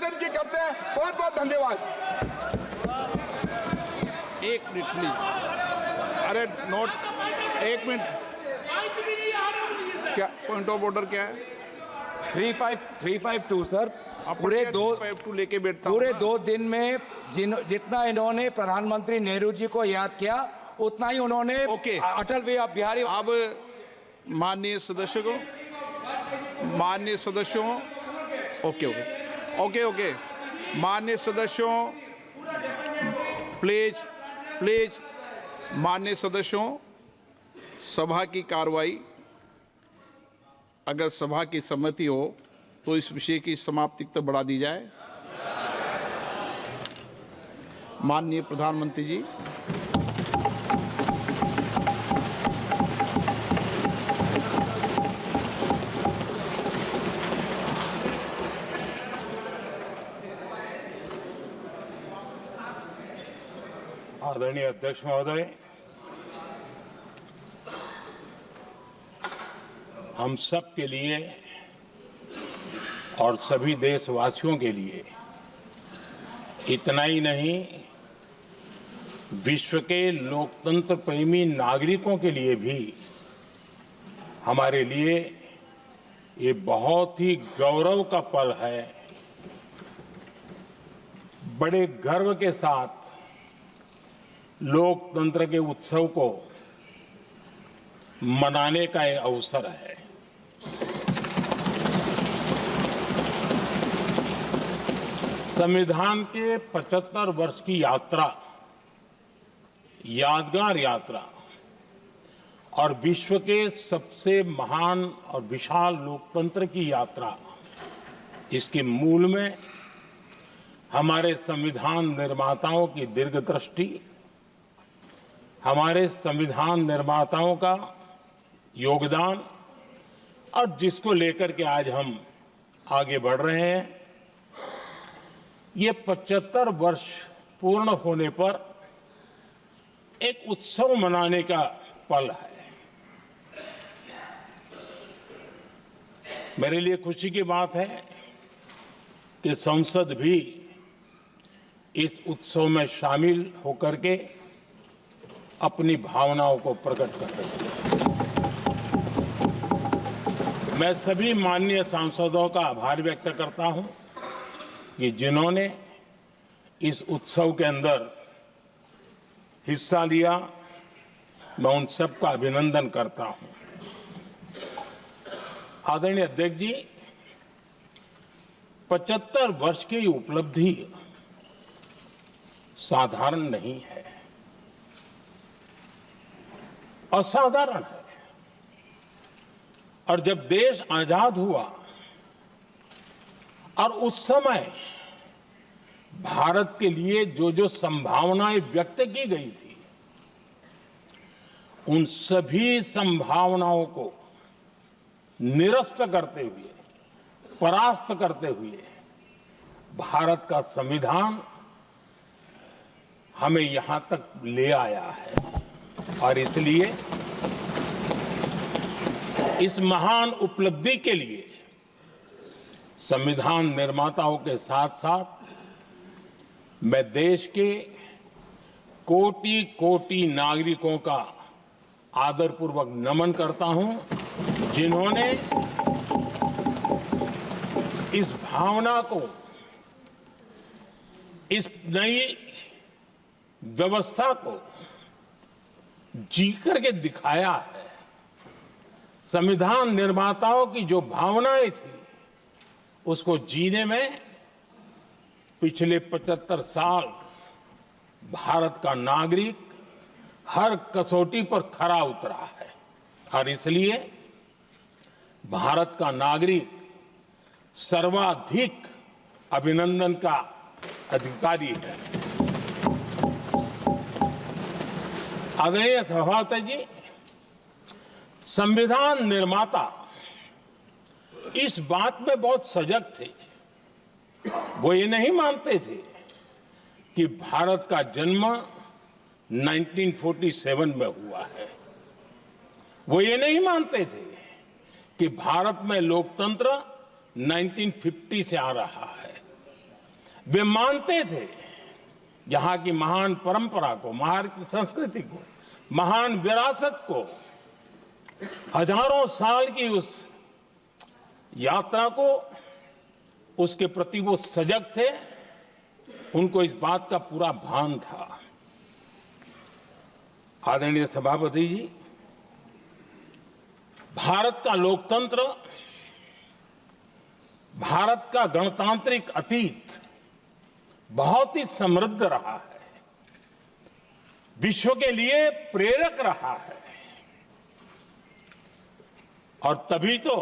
निवेदन की करते हैं। बहुत बहुत धन्यवाद। एक मिनट प्लीज। अरे नोट, एक मिनट, क्या पॉइंट ऑफ ऑर्डर क्या है? 352 सर। आप पूरे लेके बैठता हूं पूरे ना। 2 दिन में जितना इन्होंने प्रधानमंत्री नेहरू जी को याद किया उतना ही उन्होंने ओके। अटल बिहारी। अब माननीय सदस्यों, ओके ओके ओके ओके, माननीय सदस्यों प्लीज माननीय सदस्यों, सभा की कार्रवाई, अगर सभा की सहमति हो तो इस विषय की समाप्ति तक बढ़ा दी जाए। माननीय प्रधानमंत्री जी। आदरणीय अध्यक्ष महोदय, हम सब के लिए और सभी देशवासियों के लिए, इतना ही नहीं विश्व के लोकतंत्र प्रेमी नागरिकों के लिए भी हमारे लिए ये बहुत ही गौरव का पल है। बड़े गर्व के साथ लोकतंत्र के उत्सव को मनाने का ये अवसर है। संविधान के 75 वर्ष की यात्रा, यादगार यात्रा और विश्व के सबसे महान और विशाल लोकतंत्र की यात्रा, इसके मूल में हमारे संविधान निर्माताओं की दीर्घदृष्टि, हमारे संविधान निर्माताओं का योगदान और जिसको लेकर के आज हम आगे बढ़ रहे हैं, ये 75 वर्ष पूर्ण होने पर एक उत्सव मनाने का पल है। मेरे लिए खुशी की बात है कि संसद भी इस उत्सव में शामिल होकर के अपनी भावनाओं को प्रकट कर रही है। मैं सभी माननीय सांसदों का आभार व्यक्त करता हूं कि जिन्होंने इस उत्सव के अंदर हिस्सा लिया। मैं उन सबका अभिनंदन करता हूं। आदरणीय अध्यक्ष जी, 75 वर्ष की उपलब्धि साधारण नहीं है, असाधारण है। और जब देश आजाद हुआ और उस समय भारत के लिए जो जो संभावनाएं व्यक्त की गई थी, उन सभी संभावनाओं को निरस्त करते हुए, परास्त करते हुए भारत का संविधान हमें यहां तक ले आया है। और इसलिए इस महान उपलब्धि के लिए संविधान निर्माताओं के साथ साथ मैं देश के कोटि कोटि नागरिकों का आदरपूर्वक नमन करता हूं, जिन्होंने इस भावना को, इस नई व्यवस्था को जी करके दिखाया है। संविधान निर्माताओं की जो भावनाएं थी, उसको जीने में पिछले 75 साल भारत का नागरिक हर कसौटी पर खरा उतरा है। और इसलिए भारत का नागरिक सर्वाधिक अभिनंदन का अधिकारी है। आदरणीय सभापति जी, संविधान निर्माता इस बात में बहुत सजग थे। वो ये नहीं मानते थे कि भारत का जन्म 1947 में हुआ है। वो ये नहीं मानते थे कि भारत में लोकतंत्र 1950 से आ रहा है। वे मानते थे यहां की महान परंपरा को, महान संस्कृति को, महान विरासत को, हजारों साल की उस यात्रा को, उसके प्रति वो सजग थे। उनको इस बात का पूरा भान था। आदरणीय सभापति जी, भारत का लोकतंत्र, भारत का गणतांत्रिक अतीत बहुत ही समृद्ध रहा है, विश्व के लिए प्रेरक रहा है, और तभी तो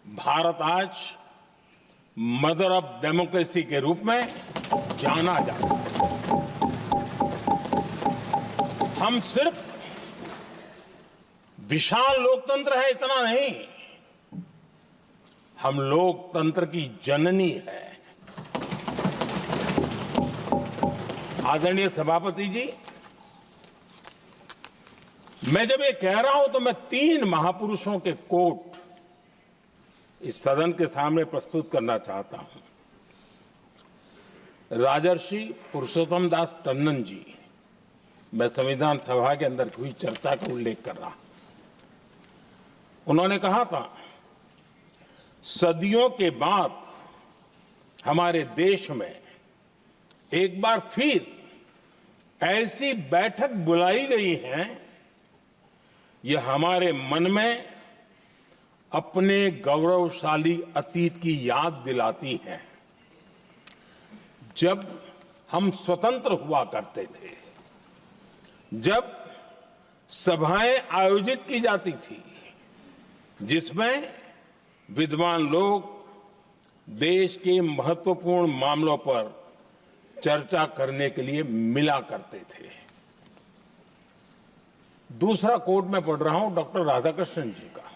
भारत आज मदर ऑफ डेमोक्रेसी के रूप में जाना जाता है। हम सिर्फ विशाल लोकतंत्र है इतना नहीं, हम लोकतंत्र की जननी है। आदरणीय सभापति जी, मैं जब ये कह रहा हूं तो मैं 3 महापुरुषों के कोट इस सदन के सामने प्रस्तुत करना चाहता हूं। राजर्षि पुरुषोत्तम दास टंडन जी, मैं संविधान सभा के अंदर हुई चर्चा का उल्लेख कर रहा हूं। उन्होंने कहा था, सदियों के बाद हमारे देश में एक बार फिर ऐसी बैठक बुलाई गई है, यह हमारे मन में अपने गौरवशाली अतीत की याद दिलाती है, जब हम स्वतंत्र हुआ करते थे, जब सभाएं आयोजित की जाती थी जिसमें विद्वान लोग देश के महत्वपूर्ण मामलों पर चर्चा करने के लिए मिला करते थे। दूसरा कोट मैं पढ़ रहा हूं डॉक्टर राधाकृष्णन जी का।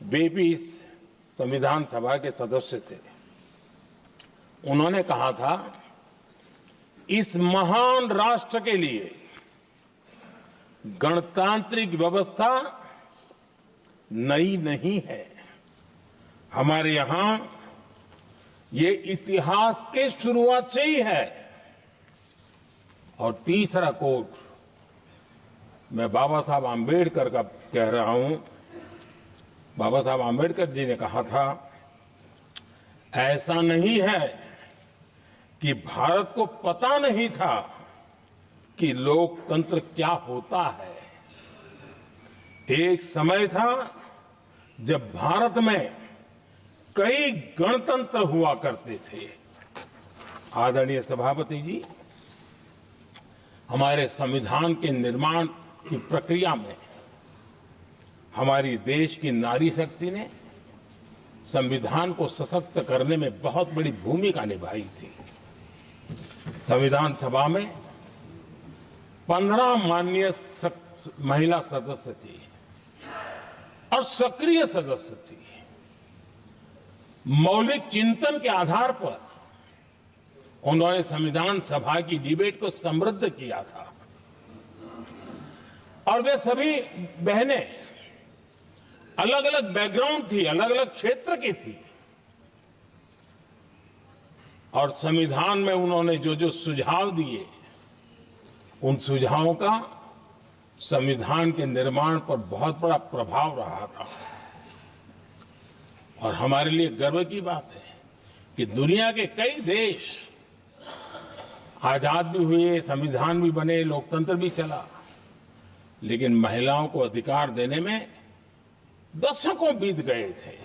वे भी इस संविधान सभा के सदस्य थे। उन्होंने कहा था, इस महान राष्ट्र के लिए गणतांत्रिक व्यवस्था नई नहीं है, हमारे यहां ये इतिहास के शुरुआत से ही है। और तीसरा कोट मैं बाबा साहब आंबेडकर का कह रहा हूं। बाबा साहब आंबेडकर जी ने कहा था, ऐसा नहीं है कि भारत को पता नहीं था कि लोकतंत्र क्या होता है। एक समय था जब भारत में कई गणतंत्र हुआ करते थे। आदरणीय सभापति जी, हमारे संविधान के निर्माण की प्रक्रिया में हमारी देश की नारी शक्ति ने संविधान को सशक्त करने में बहुत बड़ी भूमिका निभाई थी। संविधान सभा में 15 माननीय महिला सदस्य थी और सक्रिय सदस्य थी। मौलिक चिंतन के आधार पर उन्होंने संविधान सभा की डिबेट को समृद्ध किया था। और वे सभी बहनें अलग अलग बैकग्राउंड थी, अलग अलग क्षेत्र की थी, और संविधान में उन्होंने जो जो सुझाव दिए, उन सुझावों का संविधान के निर्माण पर बहुत बड़ा प्रभाव रहा था। और हमारे लिए गर्व की बात है कि दुनिया के कई देश आजाद भी हुए, संविधान भी बने, लोकतंत्र भी चला, लेकिन महिलाओं को अधिकार देने में दशकों बीत गए थे।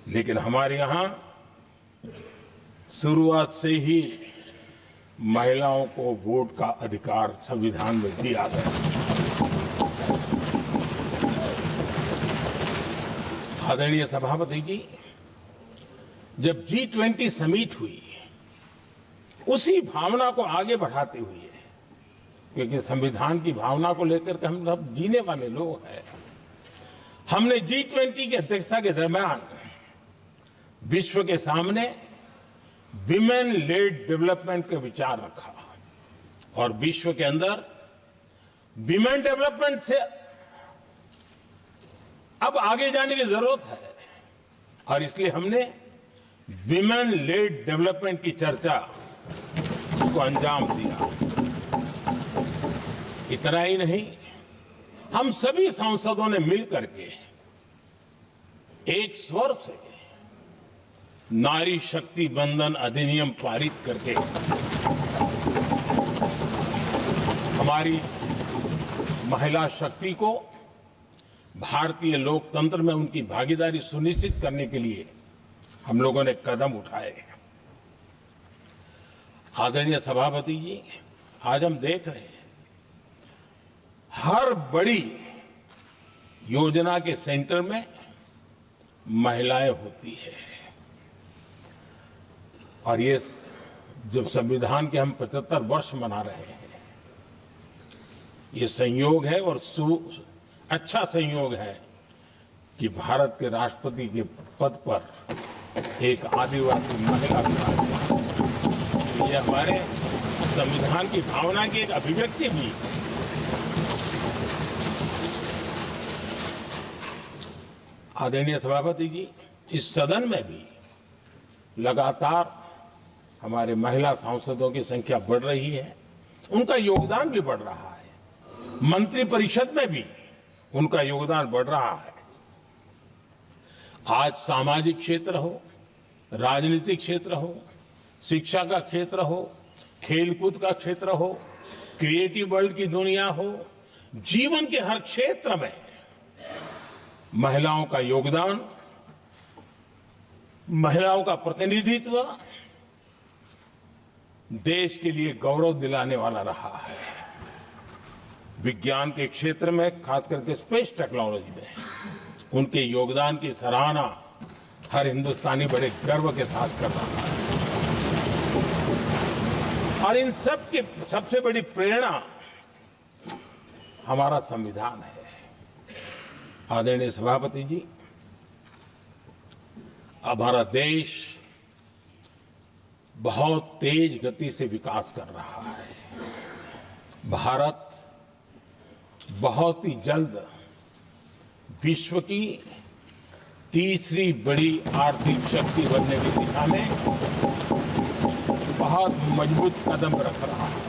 लेकिन हमारे यहां शुरुआत से ही महिलाओं को वोट का अधिकार संविधान में दिया गया। आदरणीय सभापति जी, जब G20 समिट हुई, उसी भावना को आगे बढ़ाते हुए, क्योंकि संविधान की भावना को लेकर के हम सब जीने वाले लोग हैं, हमने G20 की अध्यक्षता के दरमियान विश्व के सामने विमेन लेड डेवलपमेंट का विचार रखा। और विश्व के अंदर विमेन डेवलपमेंट से अब आगे जाने की जरूरत है, और इसलिए हमने विमेन लेड डेवलपमेंट की चर्चा को अंजाम दिया। इतना ही नहीं, हम सभी सांसदों ने मिलकर के एक स्वर से नारी शक्ति बंधन अधिनियम पारित करके हमारी महिला शक्ति को भारतीय लोकतंत्र में उनकी भागीदारी सुनिश्चित करने के लिए हम लोगों ने कदम उठाए। आदरणीय सभापति जी, आज हम देख रहे हैं हर बड़ी योजना के सेंटर में महिलाएं होती है। और ये जब संविधान के हम 75 वर्ष मना रहे हैं, ये संयोग है और अच्छा संयोग है कि भारत के राष्ट्रपति के पद पर एक आदिवासी महिला विराजमान। ये हमारे संविधान की भावना की एक अभिव्यक्ति भी है। आदरणीय सभापति जी, इस सदन में भी लगातार हमारे महिला सांसदों की संख्या बढ़ रही है, उनका योगदान भी बढ़ रहा है। मंत्रिपरिषद में भी उनका योगदान बढ़ रहा है। आज सामाजिक क्षेत्र हो, राजनीतिक क्षेत्र हो, शिक्षा का क्षेत्र हो, खेलकूद का क्षेत्र हो, क्रिएटिव वर्ल्ड की दुनिया हो, जीवन के हर क्षेत्र में महिलाओं का योगदान, महिलाओं का प्रतिनिधित्व देश के लिए गौरव दिलाने वाला रहा है। विज्ञान के क्षेत्र में, खास करके स्पेस टेक्नोलॉजी में उनके योगदान की सराहना हर हिंदुस्तानी बड़े गर्व के साथ कर रहा है। और इन सब की सबसे बड़ी प्रेरणा हमारा संविधान है। आदरणीय सभापति जी, अब हमारा देश बहुत तेज गति से विकास कर रहा है। भारत बहुत ही जल्द विश्व की तीसरी बड़ी आर्थिक शक्ति बनने की दिशा में बहुत मजबूत कदम रख रहा है।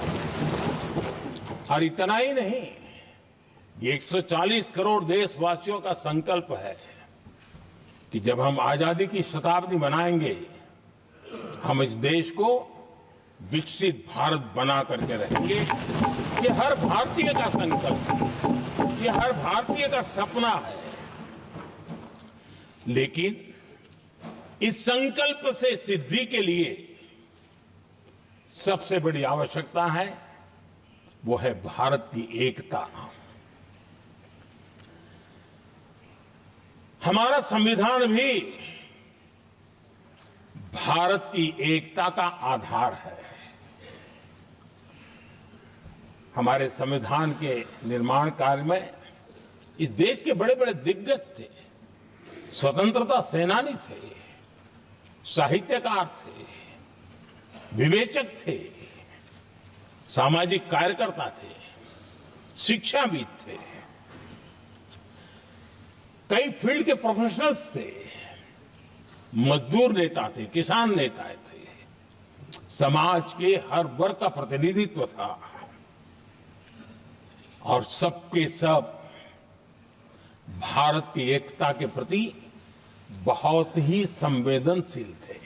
और इतना ही नहीं, ये 140 करोड़ देशवासियों का संकल्प है कि जब हम आजादी की शताब्दी मनाएंगे, हम इस देश को विकसित भारत बना करके रहेंगे। ये हर भारतीय का संकल्प है, ये हर भारतीय का सपना है। लेकिन इस संकल्प से सिद्धि के लिए सबसे बड़ी आवश्यकता है, वो है भारत की एकता। हमारा संविधान भी भारत की एकता का आधार है। हमारे संविधान के निर्माण कार्य में इस देश के बड़े बड़े दिग्गज थे, स्वतंत्रता सेनानी थे, साहित्यकार थे, विवेचक थे, सामाजिक कार्यकर्ता थे, शिक्षाविद थे, कई फील्ड के प्रोफेशनल्स थे, मजदूर नेता थे, किसान नेता थे, समाज के हर वर्ग का प्रतिनिधित्व था और सबके सब भारत की एकता के प्रति बहुत ही संवेदनशील थे।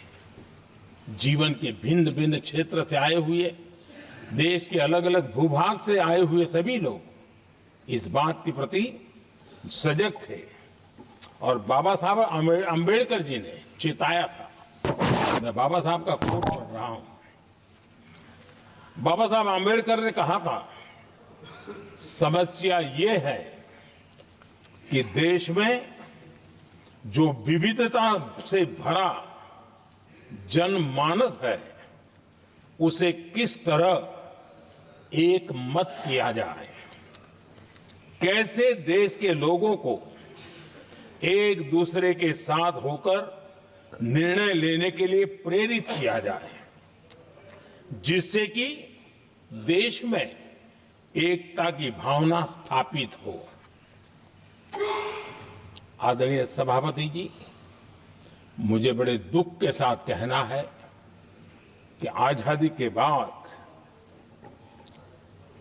जीवन के भिन्न भिन्न क्षेत्र से आए हुए, देश के अलग अलग भूभाग से आए हुए सभी लोग इस बात के प्रति सजग थे। और बाबा साहब अंबेडकर जी ने चेताया था। मैं बाबा साहब का कोट पढ़ रहा हूं। बाबा साहब अंबेडकर ने कहा था, समस्या ये है कि देश में जो विविधता से भरा जनमानस है, उसे किस तरह एक मत किया जाए, कैसे देश के लोगों को एक दूसरे के साथ होकर निर्णय लेने के लिए प्रेरित किया जाए, जिससे कि देश में एकता की भावना स्थापित हो। आदरणीय सभापति जी, मुझे बड़े दुख के साथ कहना है कि आजादी के बाद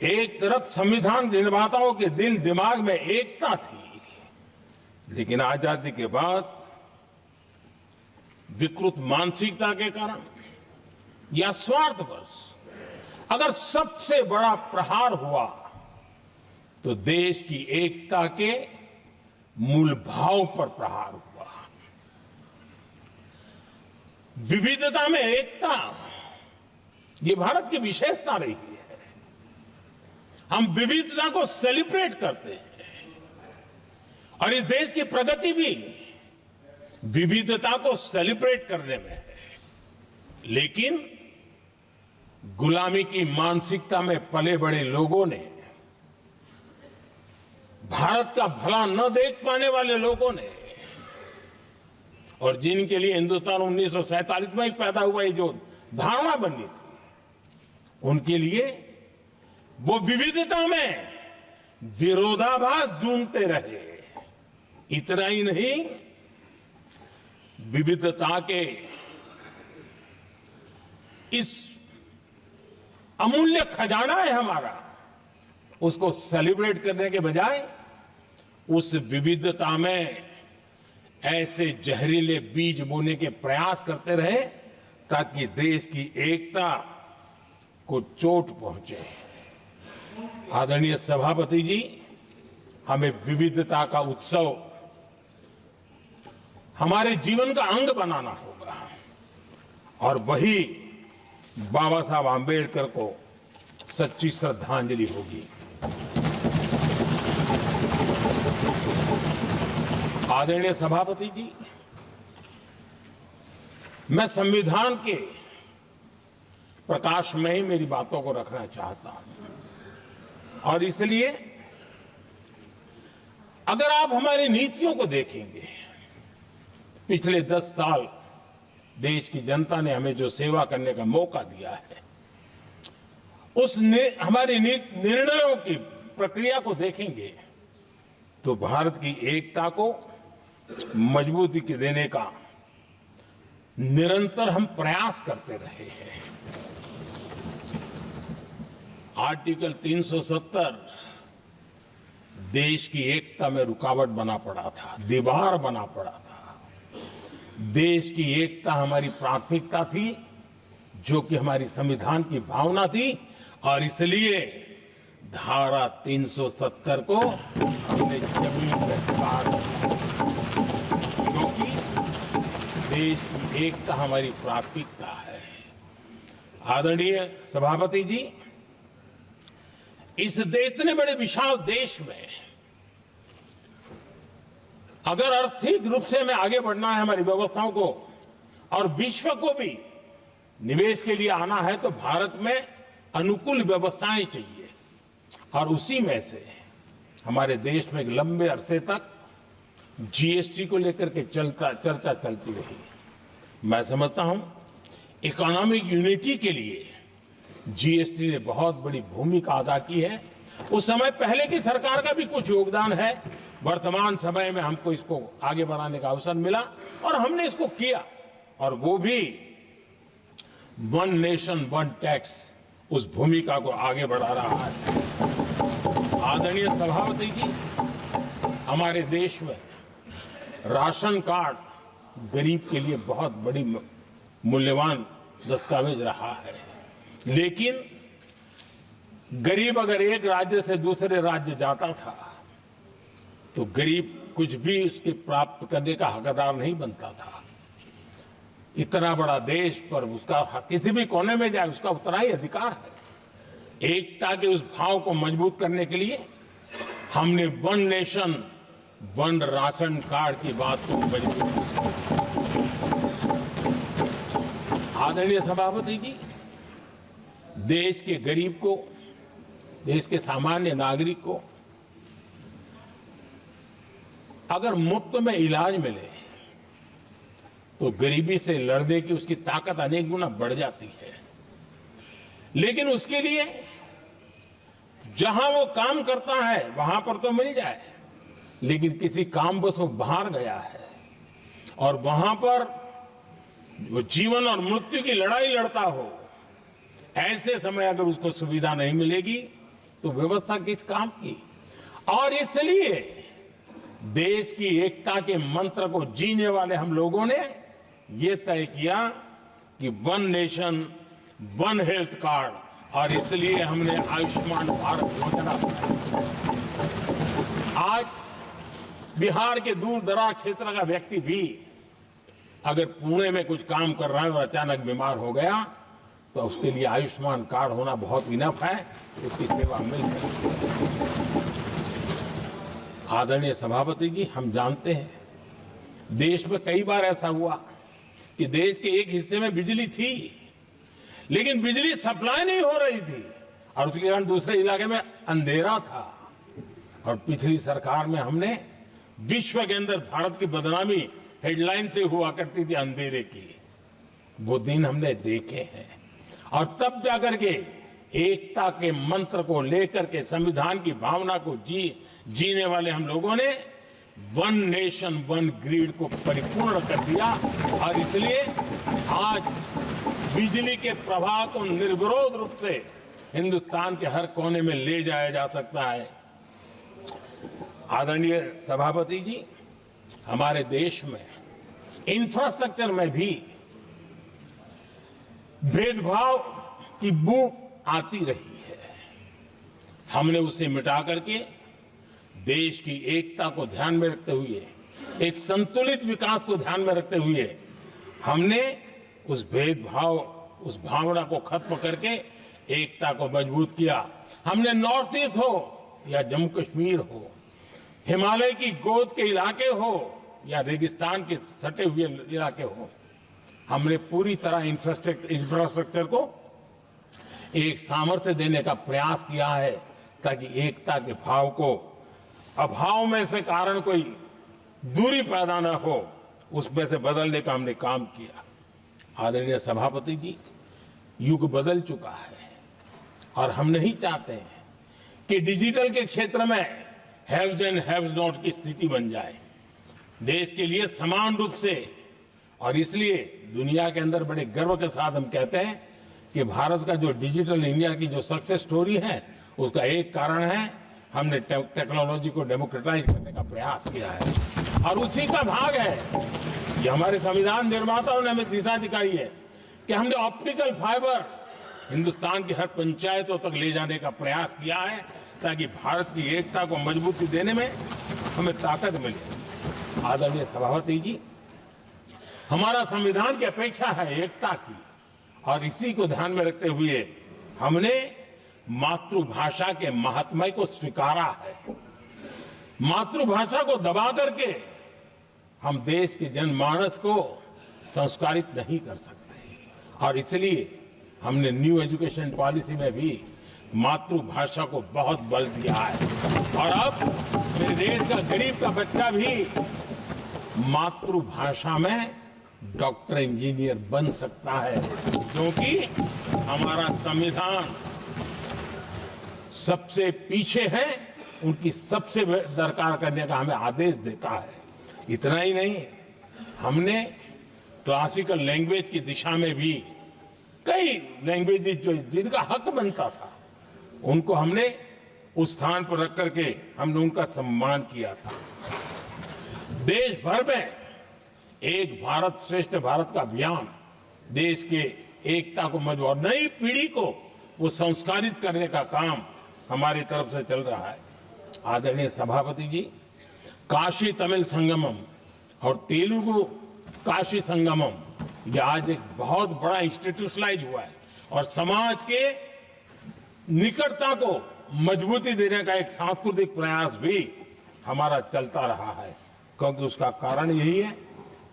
एक तरफ संविधान निर्माताओं के दिल दिमाग में एकता थी, लेकिन आजादी के बाद विकृत मानसिकता के कारण या स्वार्थवश अगर सबसे बड़ा प्रहार हुआ तो देश की एकता के मूल भाव पर प्रहार हुआ। विविधता में एकता, ये भारत की विशेषता रही है। हम विविधता को सेलिब्रेट करते हैं और इस देश की प्रगति भी विविधता को सेलिब्रेट करने में है। लेकिन गुलामी की मानसिकता में पले बड़े लोगों ने, भारत का भला न देख पाने वाले लोगों ने, और जिनके लिए हिंदुस्तान 1947 में ही पैदा हुआ, ये जो धारणा बननी थी, उनके लिए वो विविधता में विरोधाभास ढूंढते रहे। इतना ही नहीं, विविधता के इस अमूल्य खजाना है हमारा, उसको सेलिब्रेट करने के बजाय उस विविधता में ऐसे जहरीले बीज बोने के प्रयास करते रहे ताकि देश की एकता को चोट पहुंचे। आदरणीय सभापति जी, हमें विविधता का उत्सव हमारे जीवन का अंग बनाना होगा और वही बाबा साहब आंबेडकर को सच्ची श्रद्धांजलि होगी। आदरणीय सभापति जी, मैं संविधान के प्रकाश में ही मेरी बातों को रखना चाहता हूं और इसलिए अगर आप हमारी नीतियों को देखेंगे, पिछले 10 साल देश की जनता ने हमें जो सेवा करने का मौका दिया है, हमारी निर्णयों की प्रक्रिया को देखेंगे तो भारत की एकता को मजबूती देने का निरंतर हम प्रयास करते रहे हैं। आर्टिकल 370 देश की एकता में रुकावट बना पड़ा था, दीवार बना पड़ा था। देश की एकता हमारी प्राथमिकता थी, जो कि हमारी संविधान की भावना थी, और इसलिए धारा 370 को हमने जमीन पर काट दिया, क्योंकि देश की एकता हमारी प्राथमिकता है। आदरणीय सभापति जी, इस इतने बड़े विशाल देश में अगर आर्थिक रूप से हमें आगे बढ़ना है, हमारी व्यवस्थाओं को और विश्व को भी निवेश के लिए आना है, तो भारत में अनुकूल व्यवस्थाएं चाहिए। और उसी में से हमारे देश में एक लंबे अरसे तक जीएसटी को लेकर के चर्चा चलती रही। मैं समझता हूं इकोनॉमिक यूनिटी के लिए जीएसटी ने बहुत बड़ी भूमिका अदा की है। उस समय पहले की सरकार का भी कुछ योगदान है। वर्तमान समय में हमको इसको आगे बढ़ाने का अवसर मिला और हमने इसको किया, और वो भी वन नेशन वन टैक्स उस भूमिका को आगे बढ़ा रहा है। आदरणीय सभापति जी, हमारे देश में राशन कार्ड गरीब के लिए बहुत बड़ी मूल्यवान दस्तावेज रहा है, लेकिन गरीब अगर एक राज्य से दूसरे राज्य जाता था तो गरीब कुछ भी उसके प्राप्त करने का हकदार नहीं बनता था। इतना बड़ा देश पर उसका किसी भी कोने में जाए उसका उतना ही अधिकार है। एकता के उस भाव को मजबूत करने के लिए हमने one nation one ration card की बात को मजबूत किया। आदरणीय सभापति जी, देश के गरीब को, देश के सामान्य नागरिक को अगर मुफ्त में इलाज मिले तो गरीबी से लड़ने की उसकी ताकत अनेक गुना बढ़ जाती है। लेकिन उसके लिए जहां वो काम करता है वहां पर तो मिल जाए, लेकिन किसी काम बस वो बाहर गया है और वहां पर वो जीवन और मृत्यु की लड़ाई लड़ता हो, ऐसे समय अगर उसको सुविधा नहीं मिलेगी तो व्यवस्था किस काम की। और इसलिए देश की एकता के मंत्र को जीने वाले हम लोगों ने ये तय किया कि one nation one health card, और इसलिए हमने आयुष्मान भारत योजना बनाई। आज बिहार के दूर दराज क्षेत्र का व्यक्ति भी अगर पुणे में कुछ काम कर रहा है और अचानक बीमार हो गया तो उसके लिए आयुष्मान कार्ड होना बहुत इनफ है, उसकी सेवा मिल सकती है। आदरणीय सभापति जी, हम जानते हैं देश में कई बार ऐसा हुआ कि देश के एक हिस्से में बिजली थी लेकिन बिजली सप्लाई नहीं हो रही थी और उसके कारण दूसरे इलाके में अंधेरा था। और पिछली सरकार में हमने विश्व के अंदर भारत की बदनामी हेडलाइन से हुआ करती थी अंधेरे की, वो दिन हमने देखे हैं। और तब जाकर के एकता के मंत्र को लेकर के संविधान की भावना को जीने वाले हम लोगों ने वन नेशन वन ग्रिड को परिपूर्ण कर दिया। और इसलिए आज बिजली के प्रवाह को निर्विरोध रूप से हिंदुस्तान के हर कोने में ले जाया जा सकता है। आदरणीय सभापति जी, हमारे देश में इंफ्रास्ट्रक्चर में भी भेदभाव की बू आती रही है। हमने उसे मिटा करके देश की एकता को ध्यान में रखते हुए, एक संतुलित विकास को ध्यान में रखते हुए हमने उस भेदभाव, उस भावना को खत्म करके एकता को मजबूत किया। हमने नॉर्थ ईस्ट हो या जम्मू कश्मीर हो, हिमालय की गोद के इलाके हो या रेगिस्तान के सटे हुए इलाके हो, हमने पूरी तरह इंफ्रास्ट्रक्चर को एक सामर्थ्य देने का प्रयास किया है ताकि एकता के भाव को अभाव में से कारण कोई दूरी पैदा न हो, उसमें से बदलने का हमने काम किया। आदरणीय सभापति जी, युग बदल चुका है और हम नहीं चाहते हैं कि डिजिटल के क्षेत्र में हैव्स एंड हैव्स नॉट की स्थिति बन जाए। देश के लिए समान रूप से, और इसलिए दुनिया के अंदर बड़े गर्व के साथ हम कहते हैं कि भारत का जो डिजिटल इंडिया की जो सक्सेस स्टोरी है उसका एक कारण है हमने टेक्नोलॉजी को डेमोक्रेटाइज करने का प्रयास किया है। और उसी का भाग है ये हमारे संविधान निर्माताओं ने हमें दिशा दिखाई है कि हमने ऑप्टिकल फाइबर हिंदुस्तान की हर पंचायतों तक ले जाने का प्रयास किया है ताकि भारत की एकता को मजबूती देने में हमें ताकत मिले। आदरणीय सभापति जी, हमारा संविधान की अपेक्षा है एकता की, और इसी को ध्यान में रखते हुए हमने मातृभाषा के महात्म्य को स्वीकारा है। मातृभाषा को दबा करके हम देश के जनमानस को संस्कारित नहीं कर सकते, और इसलिए हमने न्यू एजुकेशन पॉलिसी में भी मातृभाषा को बहुत बल दिया है। और अब मेरे देश का गरीब का बच्चा भी मातृभाषा में डॉक्टर इंजीनियर बन सकता है, क्योंकि हमारा संविधान सबसे पीछे है, उनकी सबसे दरकार करने का हमें आदेश देता है। इतना ही नहीं, हमने क्लासिकल लैंग्वेज की दिशा में भी कई लैंग्वेजेस जो जिनका हक बनता था उनको हमने उस स्थान पर रख करके हमने उनका सम्मान किया था। देश भर में एक भारत श्रेष्ठ भारत का अभियान देश के एकता को मजबूत और नई पीढ़ी को वो संस्कारित करने का काम हमारी तरफ से चल रहा है। आदरणीय सभापति जी, काशी तमिल संगमम और तेलुगु काशी संगमम ये आज एक बहुत बड़ा इंस्टीट्यूशनलाइज हुआ है और समाज के निकटता को मजबूती देने का एक सांस्कृतिक प्रयास भी हमारा चलता रहा है, क्योंकि उसका कारण यही है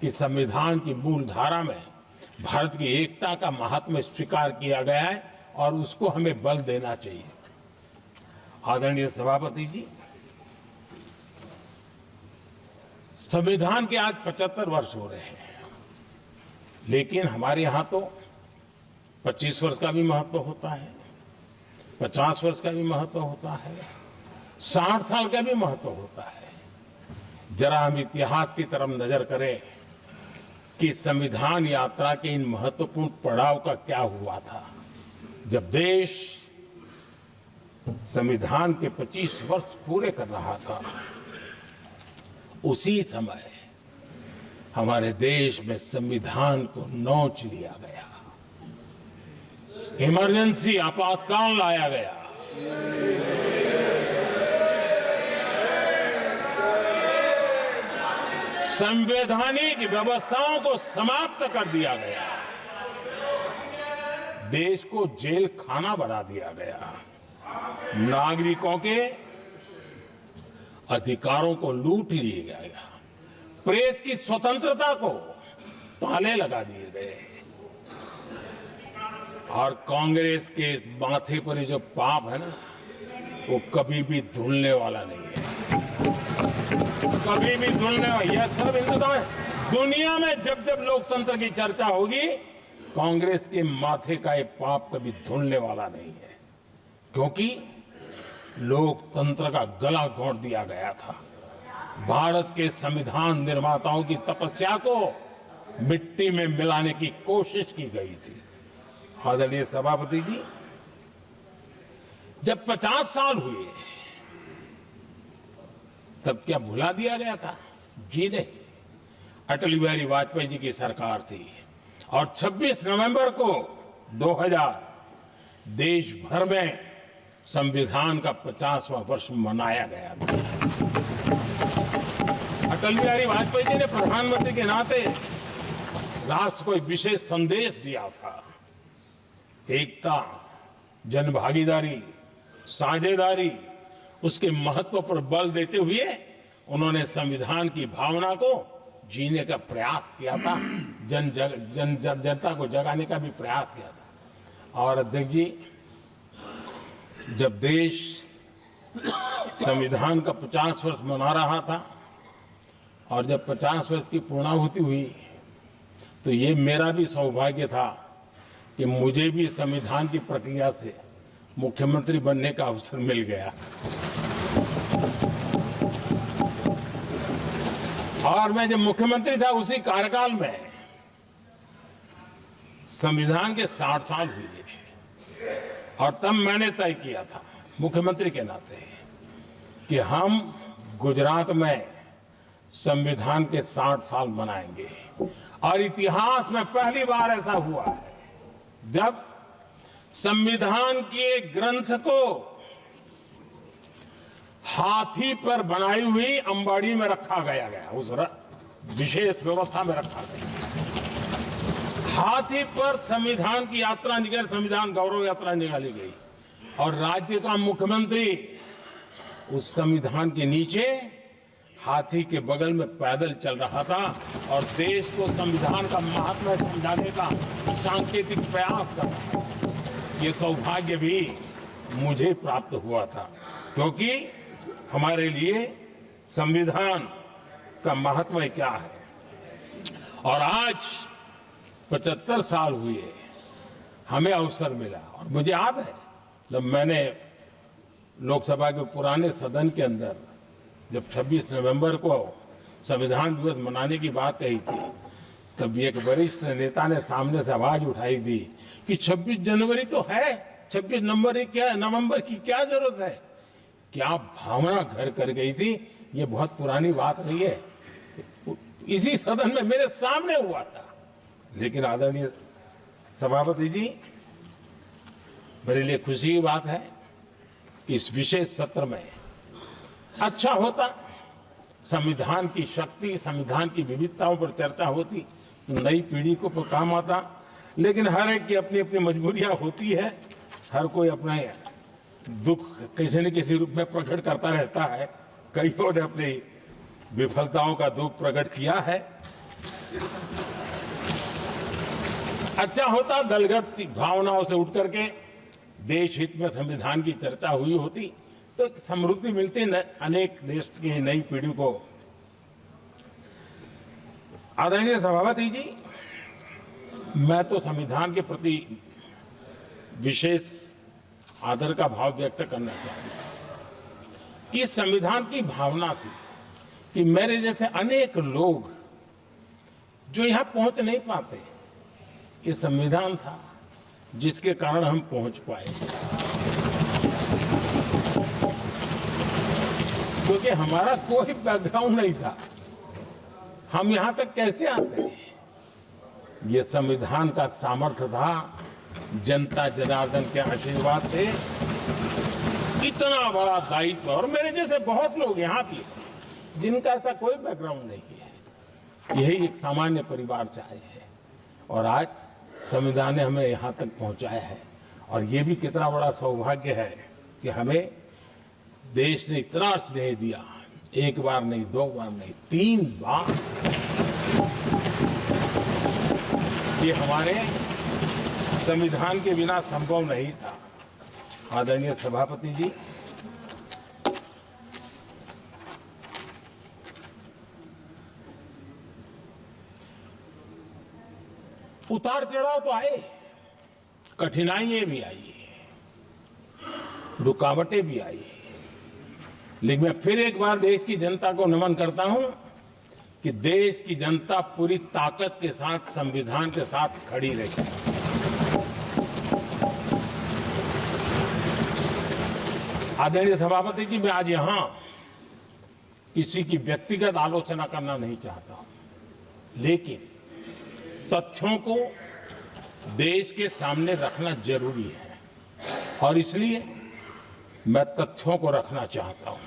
कि संविधान की मूल धारा में भारत की एकता का महात्म्य स्वीकार किया गया है और उसको हमें बल देना चाहिए। आदरणीय सभापति जी, संविधान के आज 75 वर्ष हो रहे हैं, लेकिन हमारे यहां तो 25 वर्ष का भी महत्व होता है, 50 वर्ष का भी महत्व होता है, 60 साल का भी महत्व होता है। जरा हम इतिहास की तरफ नजर करें कि संविधान यात्रा के इन महत्वपूर्ण पड़ाव का क्या हुआ था। जब देश संविधान के 25 वर्ष पूरे कर रहा था, उसी समय हमारे देश में संविधान को नोच लिया गया, इमरजेंसी आपातकाल लाया गया। संवैधानिक व्यवस्थाओं को समाप्त कर दिया गया, देश को जेल खाना बना दिया गया, नागरिकों के अधिकारों को लूट लिया गया, प्रेस की स्वतंत्रता को ताले लगा दिए गए, और कांग्रेस के माथे पर ये जो पाप है ना, वो कभी भी धुलने वाला नहीं है, कभी भी धुलने वाला। यह सिर्फ हिंदुस्तान है, दुनिया में जब जब लोकतंत्र की चर्चा होगी, कांग्रेस के माथे का ये पाप कभी धुलने वाला नहीं है, क्योंकि लोकतंत्र का गला घोंट दिया गया था। भारत के संविधान निर्माताओं की तपस्या को मिट्टी में मिलाने की कोशिश की गई थी। आदरणीय सभापति जी, जब 50 साल हुए तब क्या भुला दिया गया था? जी नहीं, अटल बिहारी वाजपेयी जी की सरकार थी और 26 नवंबर को 2000 देश भर में संविधान का 50वां वर्ष मनाया गया था। अटल बिहारी वाजपेयी जी ने प्रधानमंत्री के नाते राष्ट्र को एक विशेष संदेश दिया था। एकता, जनभागीदारी, साझेदारी, उसके महत्व पर बल देते हुए उन्होंने संविधान की भावना को जीने का प्रयास किया था, जनता को जगाने का भी प्रयास किया था। और अध्यक्ष जी, जब देश संविधान का 50 वर्ष मना रहा था और जब 50 वर्ष की पूर्णाहुति हुई, तो ये मेरा भी सौभाग्य था कि मुझे भी संविधान की प्रक्रिया से मुख्यमंत्री बनने का अवसर मिल गया। और मैं जब मुख्यमंत्री था, उसी कार्यकाल में संविधान के 60 साल हुए और तब मैंने तय किया था मुख्यमंत्री के नाते कि हम गुजरात में संविधान के 60 साल मनाएंगे। और इतिहास में पहली बार ऐसा हुआ है जब संविधान के ग्रंथ को हाथी पर बनाई हुई अंबाड़ी में रखा गया, उस विशेष व्यवस्था में रखा गया। हाथी पर संविधान की यात्रा निकल, संविधान गौरव यात्रा निकाली गई और राज्य का मुख्यमंत्री उस संविधान के नीचे हाथी के बगल में पैदल चल रहा था और देश को संविधान का महत्व समझाने का सांकेतिक प्रयास कर रहा था। ये सौभाग्य भी मुझे प्राप्त हुआ था, क्योंकि हमारे लिए संविधान का महत्व क्या है। और आज 75 साल हुए, हमें अवसर मिला। और मुझे याद है जब मैंने लोकसभा के पुराने सदन के अंदर जब 26 नवंबर को संविधान दिवस मनाने की बात कही थी, तब एक वरिष्ठ नेता ने सामने से आवाज उठाई थी कि 26 जनवरी तो है, 26 नवंबर की क्या जरूरत है। क्या भावना घर कर गई थी, ये बहुत पुरानी बात रही है। इसी सदन में मेरे सामने हुआ था। लेकिन आदरणीय सभापति जी, मेरे लिए खुशी की बात है कि इस विशेष सत्र में अच्छा होता, संविधान की शक्ति, संविधान की विविधताओं पर चर्चा होती, नई पीढ़ी को काम आता। लेकिन हर एक की अपनी अपनी मजबूरियां होती है, हर कोई अपना दुख किसी न किसी रूप में प्रकट करता रहता है। कईयों ने अपनी विफलताओं का दुख प्रकट किया है। अच्छा होता दलगत भावनाओं से उठ करके देश हित में संविधान की चर्चा हुई होती, तो समृद्धि मिलती अनेक देश की नई पीढ़ी को। आदरणीय सभापति जी, मैं तो संविधान के प्रति विशेष आदर का भाव व्यक्त करना चाहता हूं कि संविधान की भावना थी कि मेरे जैसे अनेक लोग जो यहां पहुंच नहीं पाते। ये संविधान था जिसके कारण हम पहुंच पाए, क्योंकि हमारा कोई बैकग्राउंड नहीं था। हम यहां तक कैसे आते हैं? ये संविधान का सामर्थ्य था, जनता जनार्दन के आशीर्वाद थे। इतना बड़ा दायित्व, और मेरे जैसे बहुत लोग यहां भी जिनका ऐसा कोई बैकग्राउंड नहीं है, यही एक सामान्य परिवार से आए हैं, और आज संविधान ने हमें यहां तक पहुंचाया है। और ये भी कितना बड़ा सौभाग्य है कि हमें देश ने इतना स्नेह दिया, एक बार नहीं, दो बार नहीं, 3 बार। ये हमारे संविधान के बिना संभव नहीं था। आदरणीय सभापति जी, उतार चढ़ाव तो आए, कठिनाइयां भी आई, रुकावटें भी आई, लेकिन मैं फिर एक बार देश की जनता को नमन करता हूं कि देश की जनता पूरी ताकत के साथ संविधान के साथ खड़ी रही। आदरणीय सभापति जी, मैं आज यहां किसी की व्यक्तिगत आलोचना करना नहीं चाहता हूं, लेकिन तथ्यों को देश के सामने रखना जरूरी है, और इसलिए मैं तथ्यों को रखना चाहता हूं।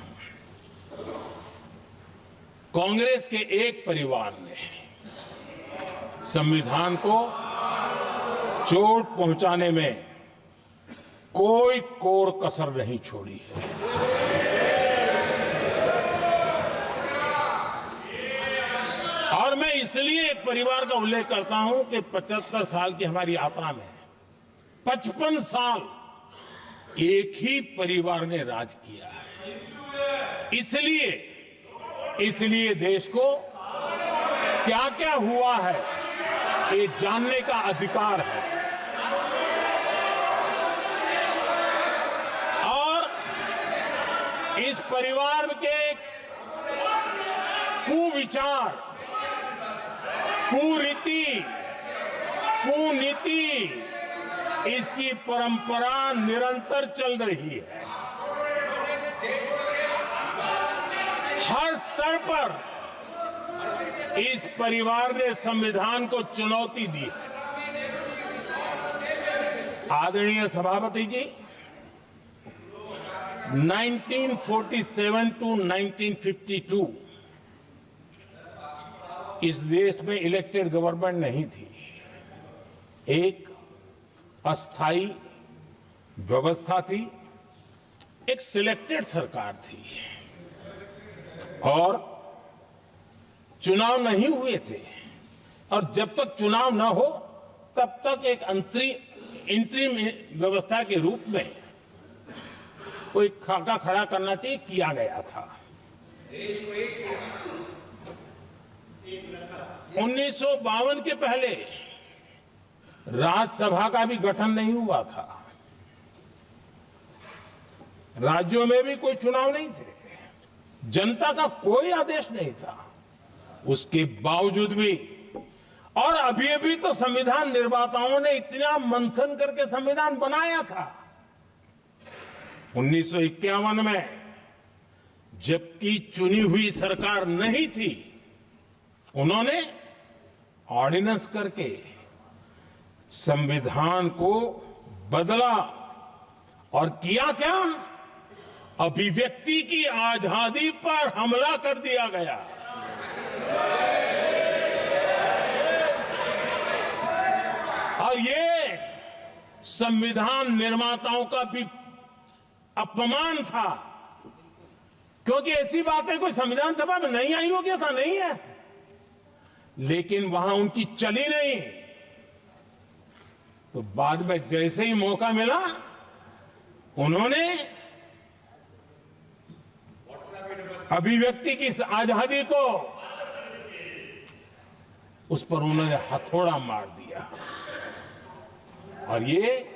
कांग्रेस के एक परिवार ने संविधान को चोट पहुंचाने में कोई कोर कसर नहीं छोड़ी है। और मैं इसलिए एक परिवार का उल्लेख करता हूं कि 75 साल की हमारी यात्रा में 55 साल एक ही परिवार ने राज किया है। इसलिए देश को क्या क्या हुआ है ये जानने का अधिकार है, और इस परिवार के कुविचार, कुरीति, कुनीति, इसकी परंपरा निरंतर चल रही है। हर स्तर पर इस परिवार ने संविधान को चुनौती दी। आदरणीय सभापति जी, 1947 टू 1952 इस देश में इलेक्टेड गवर्नमेंट नहीं थी। एक अस्थाई व्यवस्था थी, एक सिलेक्टेड सरकार थी, और चुनाव नहीं हुए थे। और जब तक चुनाव न हो तब तक एक इंटरिम व्यवस्था के रूप में कोई खाका खड़ा करना चाहिए, किया गया था। 1952 के पहले राज्यसभा का भी गठन नहीं हुआ था, राज्यों में भी कोई चुनाव नहीं थे, जनता का कोई आदेश नहीं था। उसके बावजूद भी, और अभी तो संविधान निर्माताओं ने इतना मंथन करके संविधान बनाया था। 1951 में जबकि चुनी हुई सरकार नहीं थी, उन्होंने ऑर्डिनेंस करके संविधान को बदला, और किया क्या? अभिव्यक्ति की आजादी पर हमला कर दिया गया। और ये संविधान निर्माताओं का भी अपमान था, क्योंकि ऐसी बातें कोई संविधान सभा में नहीं आई होगी, ऐसा नहीं है, लेकिन वहां उनकी चली नहीं। तो बाद में जैसे ही मौका मिला, उन्होंने अभिव्यक्ति की आजादी को, उस पर उन्होंने हथौड़ा मार दिया। और ये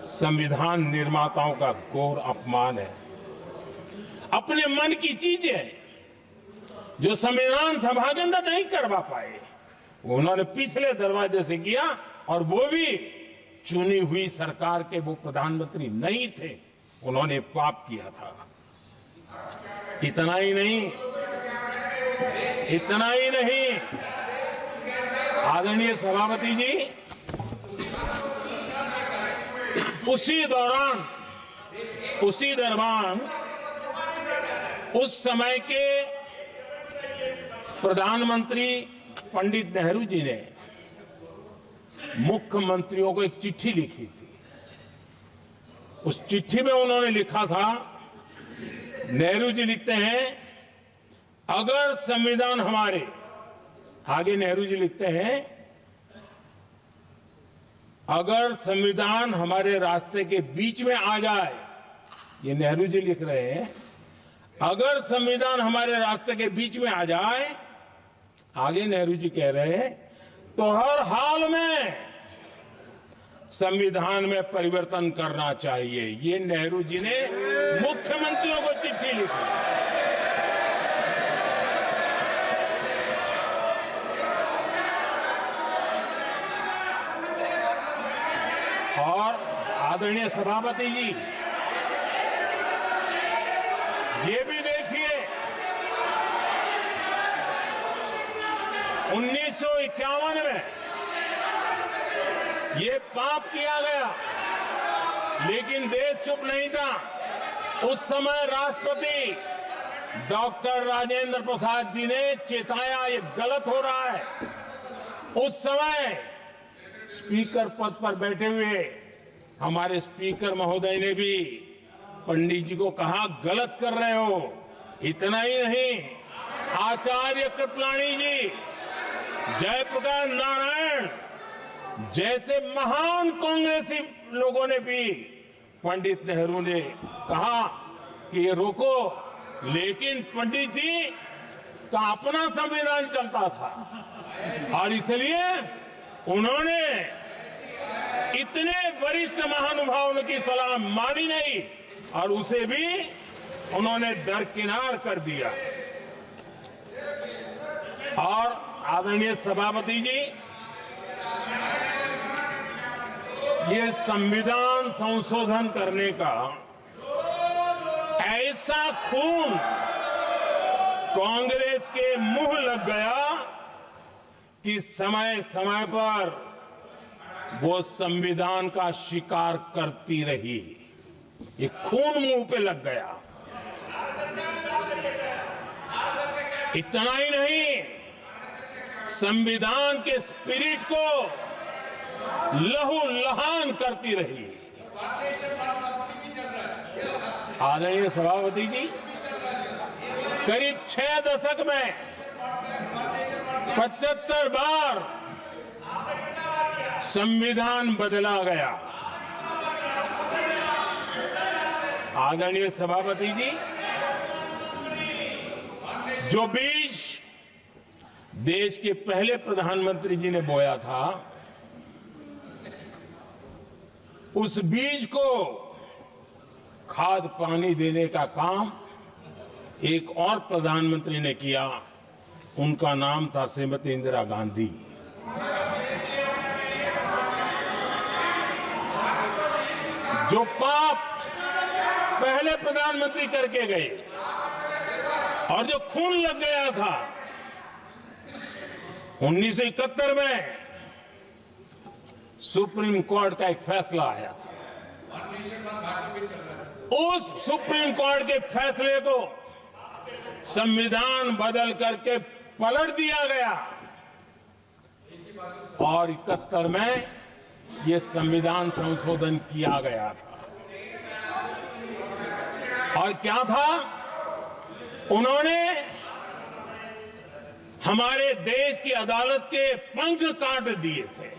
संविधान निर्माताओं का घोर अपमान है। अपने मन की चीजें जो संविधान सभा के अंदर नहीं करवा पाए, उन्होंने पिछले दरवाजे से किया, और वो भी चुनी हुई सरकार के वो प्रधानमंत्री नहीं थे, उन्होंने पाप किया था। इतना ही नहीं, आदरणीय सभापति जी, उसी दौरान उस समय के प्रधानमंत्री पंडित नेहरू जी ने मुख्यमंत्रियों को एक चिट्ठी लिखी थी। उस चिट्ठी में उन्होंने लिखा था, नेहरू जी लिखते हैं, अगर संविधान हमारे, आगे नेहरू जी लिखते हैं, अगर संविधान हमारे रास्ते के बीच में आ जाए, ये नेहरू जी लिख रहे हैं, अगर संविधान हमारे रास्ते के बीच में आ जाए, आगे नेहरू जी कह रहे हैं, तो हर हाल में संविधान में परिवर्तन करना चाहिए। ये नेहरू जी ने मुख्यमंत्रियों को चिट्ठी लिखी। और आदरणीय सभापति जी, ये भी देखिए, 1951 में ये पाप किया गया, लेकिन देश चुप नहीं था। उस समय राष्ट्रपति डॉक्टर राजेंद्र प्रसाद जी ने चेताया, ये गलत हो रहा है। उस समय स्पीकर पद पर बैठे हुए हमारे स्पीकर महोदय ने भी पंडित जी को कहा, गलत कर रहे हो। इतना ही नहीं, आचार्य कृपलानी जी, जयप्रकाश नारायण जैसे महान कांग्रेसी लोगों ने भी पंडित नेहरू ने कहा कि ये रोको, लेकिन पंडित जी का अपना संविधान चलता था, और इसलिए उन्होंने इतने वरिष्ठ महानुभावों की सलाह मानी नहीं, और उसे भी उन्होंने दरकिनार कर दिया। और आदरणीय सभापति जी, ये संविधान संशोधन करने का ऐसा खून कांग्रेस के मुंह लग गया कि समय समय पर वो संविधान का शिकार करती रही। ये खून मुंह पे लग गया। इतना ही नहीं, संविधान के स्पिरिट को लहूलुहान करती रही। आदरणीय सभापति जी, करीब 6 दशक में 75 बार संविधान बदला गया। आदरणीय सभापति जी, जो बीज देश के पहले प्रधानमंत्री जी ने बोया था, उस बीज को खाद पानी देने का काम एक और प्रधानमंत्री ने किया। उनका नाम था श्रीमती इंदिरा गांधी। जो पाप पहले प्रधानमंत्री करके गए और जो खून लग गया था 1971 में, सुप्रीम कोर्ट का एक फैसला आया था। उस सुप्रीम कोर्ट के फैसले को संविधान बदल करके पलट दिया गया, और 71 में ये संविधान संशोधन किया गया था। और क्या था, उन्होंने हमारे देश की अदालत के पंख काट दिए थे,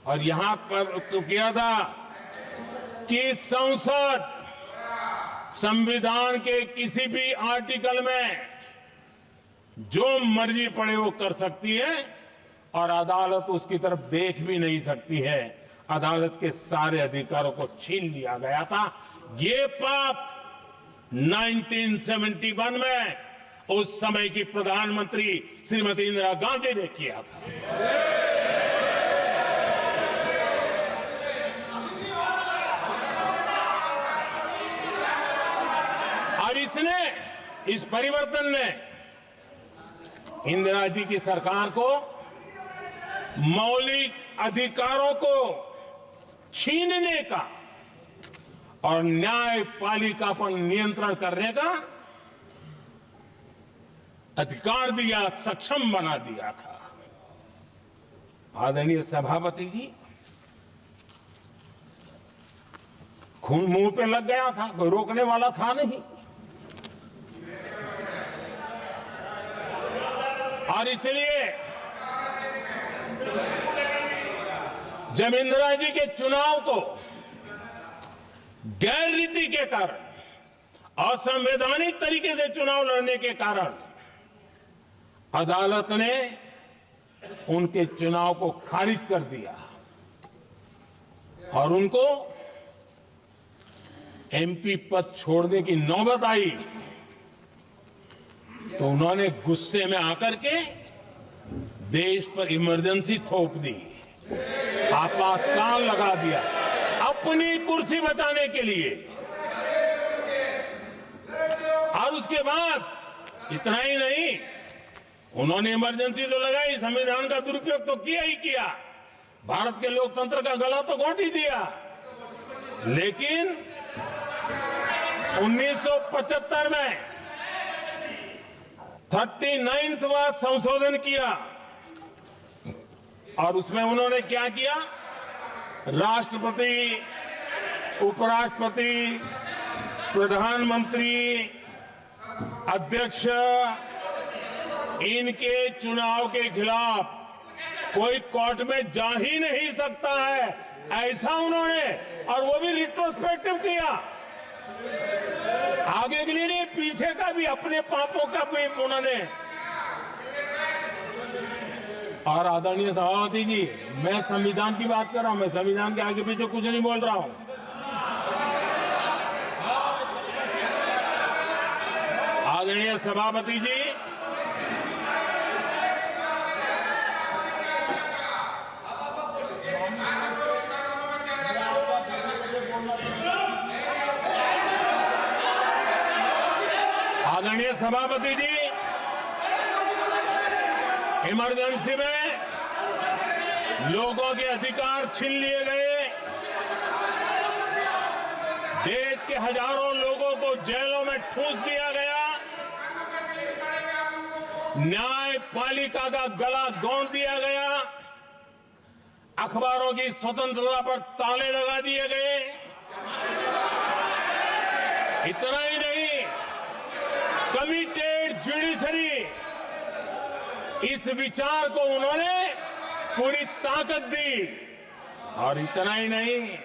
और यहां पर तो किया था कि संसद संविधान के किसी भी आर्टिकल में जो मर्जी पड़े वो कर सकती है, और अदालत उसकी तरफ देख भी नहीं सकती है। अदालत के सारे अधिकारों को छीन लिया गया था। ये पाप 1971 में उस समय की प्रधानमंत्री श्रीमती इंदिरा गांधी ने किया था। और इस परिवर्तन ने इंदिरा जी की सरकार को मौलिक अधिकारों को छीनने का और न्यायपालिका पर नियंत्रण करने का अधिकार दिया, सक्षम बना दिया था। आदरणीय सभापति जी, खून मुंह पे लग गया था, कोई रोकने वाला था नहीं। और इसलिए जब इंदिरा जी के चुनाव को गैर रीति के कारण, असंवैधानिक तरीके से चुनाव लड़ने के कारण अदालत ने उनके चुनाव को खारिज कर दिया और उनको एमपी पद छोड़ने की नौबत आई, तो उन्होंने गुस्से में आकर के देश पर इमरजेंसी थोप दी, आपातकाल लगा दिया अपनी कुर्सी बचाने के लिए। और उसके बाद इतना ही नहीं, उन्होंने इमरजेंसी तो लगाई, संविधान का दुरुपयोग तो किया ही किया, भारत के लोकतंत्र का गला तो घोंट ही दिया। लेकिन 1975 में 39वां संशोधन किया और उसमें उन्होंने क्या किया, राष्ट्रपति, उपराष्ट्रपति, प्रधानमंत्री, अध्यक्ष, इनके चुनाव के खिलाफ कोई कोर्ट में जा ही नहीं सकता है, ऐसा उन्होंने, और वो भी रिट्रोस्पेक्टिव किया, आगे के लिए नहीं, पीछे का भी, अपने पापों का भी उन्होंने। और आदरणीय सभापति जी, मैं संविधान की बात कर रहा हूं, मैं संविधान के आगे पीछे कुछ नहीं बोल रहा हूं। आदरणीय सभापति जी, आदरणीय सभापति जी, इमरजेंसी में लोगों के अधिकार छीन लिए गए, देश के हजारों लोगों को जेलों में ठूंस दिया गया, न्यायपालिका का गला घोंट दिया गया, अखबारों की स्वतंत्रता पर ताले लगा दिए गए। इतना ही नहीं, कमिटेड जुडिशरी, इस विचार को उन्होंने पूरी ताकत दी। और इतना ही नहीं,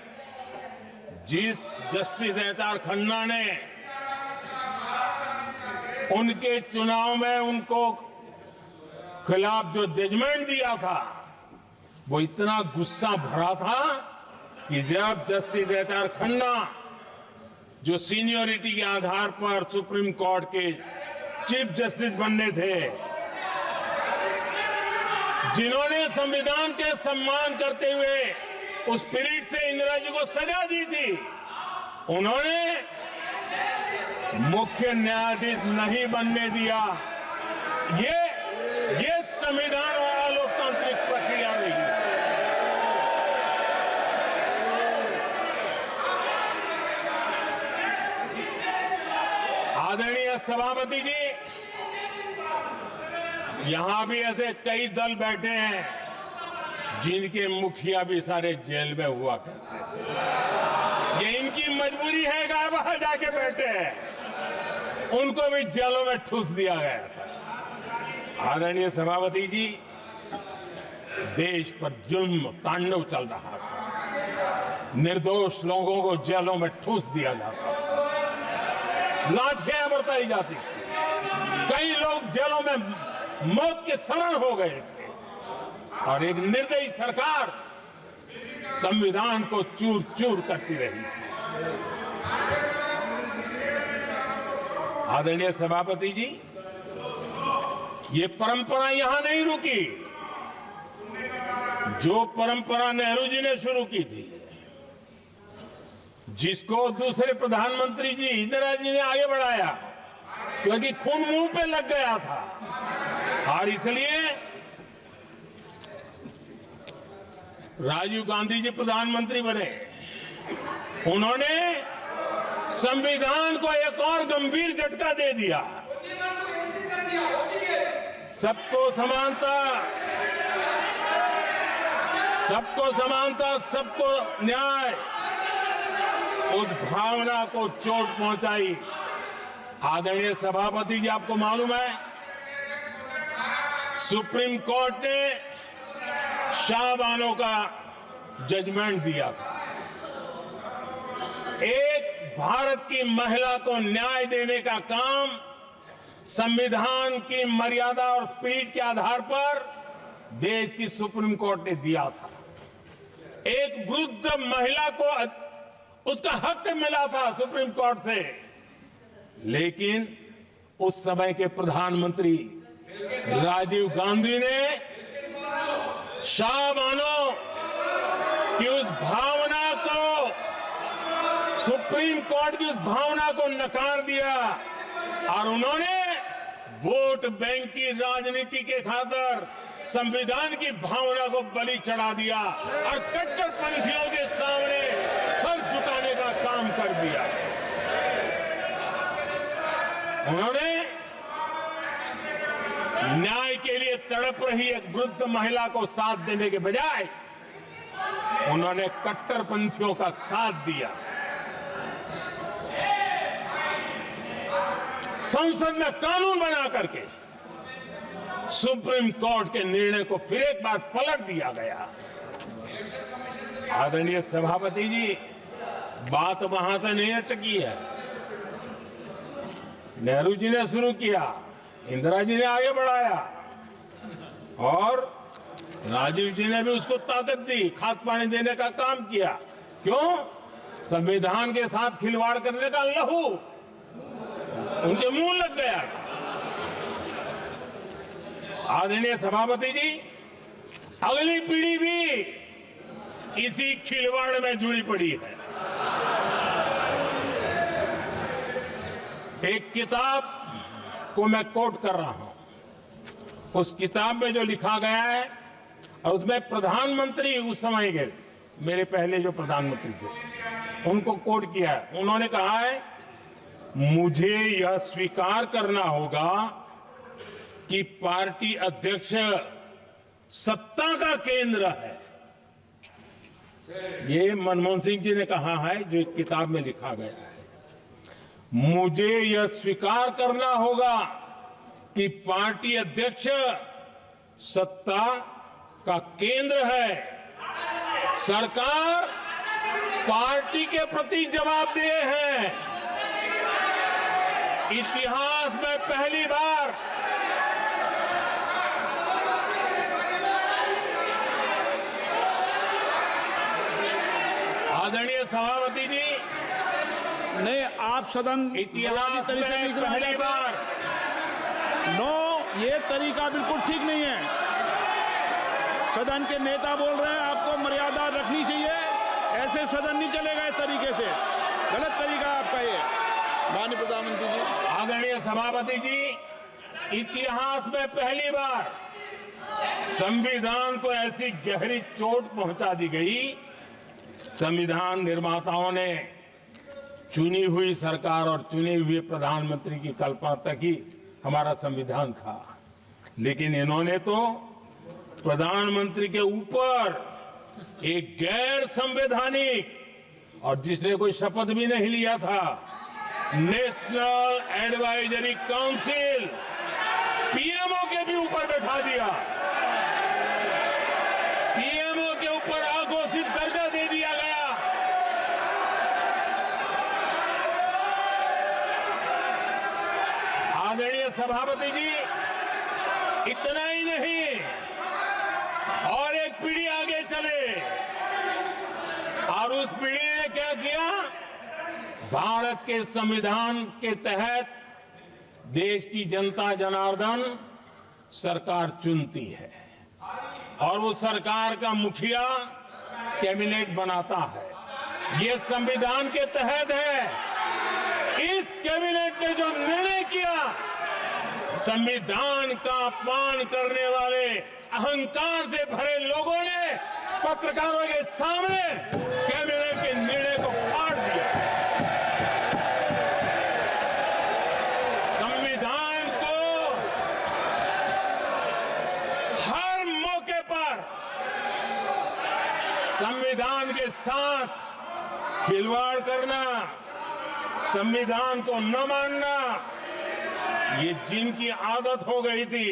जिस जस्टिस एच.आर. खन्ना ने उनके चुनाव में उनको खिलाफ जो जजमेंट दिया था, वो इतना गुस्सा भरा था कि जब जस्टिस एच.आर. खन्ना, जो सीनियरिटी के आधार पर सुप्रीम कोर्ट के चीफ जस्टिस बनने थे, जिन्होंने संविधान के सम्मान करते हुए उस स्पिरिट से इंदिरा जी को सजा दी थी, उन्होंने मुख्य न्यायाधीश नहीं बनने दिया। ये संविधान और लोकतांत्रिक प्रक्रिया रही। आदरणीय सभापति जी, यहां भी ऐसे कई दल बैठे हैं जिनके मुखिया भी सारे जेल में हुआ करते थे। ये इनकी मजबूरी है कि वहां जाके बैठे हैं, उनको भी जेलों में ठूस दिया गया था। आदरणीय सभापति जी, देश पर जुल्म तांडव चल रहा था, निर्दोष लोगों को जेलों में ठूस दिया जाता था, लाठियां बरताई जाती थी, कई लोग जेलों में मौत के शरण हो गए थे, और एक निर्दयी सरकार संविधान को चूर चूर करती रही थी। आदरणीय सभापति जी, ये परंपरा यहां नहीं रुकी। जो परंपरा नेहरू जी ने शुरू की थी, जिसको दूसरे प्रधानमंत्री जी इंदिरा जी ने आगे बढ़ाया, क्योंकि खून मुंह पे लग गया था। और इसलिए राजीव गांधी जी प्रधानमंत्री बने। उन्होंने संविधान को एक और गंभीर झटका दे दिया। सबको समानता, सबको समानता, सबको न्याय, उस भावना को चोट पहुंचाई। आदरणीय सभापति जी, आपको मालूम है, सुप्रीम कोर्ट ने शाहबानो का जजमेंट दिया था। एक भारत की महिला को न्याय देने का काम संविधान की मर्यादा और स्पिरिट के आधार पर देश की सुप्रीम कोर्ट ने दिया था। एक वृद्ध महिला को उसका हक मिला था सुप्रीम कोर्ट से, लेकिन उस समय के प्रधानमंत्री राजीव गांधी ने शाहबानो की उस भावना को, सुप्रीम कोर्ट की उस भावना को नकार दिया और उन्होंने वोट बैंक की राजनीति के खातिर संविधान की भावना को बलि चढ़ा दिया और कट्टरपंथियों के सामने सर झुकाने का काम कर दिया। उन्होंने न्याय के लिए तड़प रही एक वृद्ध महिला को साथ देने के बजाय उन्होंने कट्टरपंथियों का साथ दिया। संसद में कानून बना करके सुप्रीम कोर्ट के निर्णय को फिर एक बार पलट दिया गया। आदरणीय सभापति जी, बात वहां से नहीं अटकी है। नेहरू जी ने शुरू किया, इंदिरा जी ने आगे बढ़ाया और राजीव जी ने भी उसको ताकत दी, खाद पानी देने का काम किया। क्यों? संविधान के साथ खिलवाड़ करने का लहू उनके मुंह लग गया। आदरणीय सभापति जी, अगली पीढ़ी भी इसी खिलवाड़ में जुड़ी पड़ी है। एक किताब को मैं कोट कर रहा हूं। उस किताब में जो लिखा गया है, और उसमें प्रधानमंत्री उस समय के मेरे पहले जो प्रधानमंत्री थे उनको कोट किया है। उन्होंने कहा है, मुझे यह स्वीकार करना होगा कि पार्टी अध्यक्ष सत्ता का केंद्र है। ये मनमोहन सिंह जी ने कहा है, जो एक किताब में लिखा गया है। मुझे यह स्वीकार करना होगा कि पार्टी अध्यक्ष सत्ता का केंद्र है। सरकार पार्टी के प्रति जवाबदेह है। इतिहास में पहली बार आदरणीय सभापति जी, नहीं, आप सदन इतिहास तरीके में नहीं चलाना पहली चाहते। बार नो, ये तरीका बिल्कुल ठीक नहीं है। सदन के नेता बोल रहे हैं, आपको मर्यादा रखनी चाहिए। ऐसे सदन नहीं चलेगा इस तरीके से। गलत तरीका है आपका ये, माननीय प्रधानमंत्री जी। आदरणीय सभापति जी, इतिहास में पहली बार संविधान को ऐसी गहरी चोट पहुंचा दी गई। संविधान निर्माताओं ने चुनी हुई सरकार और चुने हुए प्रधानमंत्री की कल्पना तक ही हमारा संविधान था, लेकिन इन्होंने तो प्रधानमंत्री के ऊपर एक गैर संवैधानिक, और जिसने कोई शपथ भी नहीं लिया था, नेशनल एडवाइजरी काउंसिल पीएमओ के भी ऊपर बैठा दिया। पीएमओ के ऊपर अघोषित दर्जा दे दिया गया। आदरणीय सभापति जी, इतना ही नहीं, और एक पीढ़ी आगे चले और उस पीढ़ी ने क्या किया? भारत के संविधान के तहत देश की जनता जनार्दन सरकार चुनती है और वो सरकार का मुखिया कैबिनेट बनाता है। ये संविधान के तहत है। इस कैबिनेट ने जो निर्णय किया, संविधान का अपमान करने वाले अहंकार से भरे लोगों ने पत्रकारों के सामने कैबिनेट के निर्णय को फाड़ दिया। संविधान को हर मौके पर संविधान के साथ खिलवाड़ करना, संविधान को न मानना, ये जिनकी आदत हो गई थी।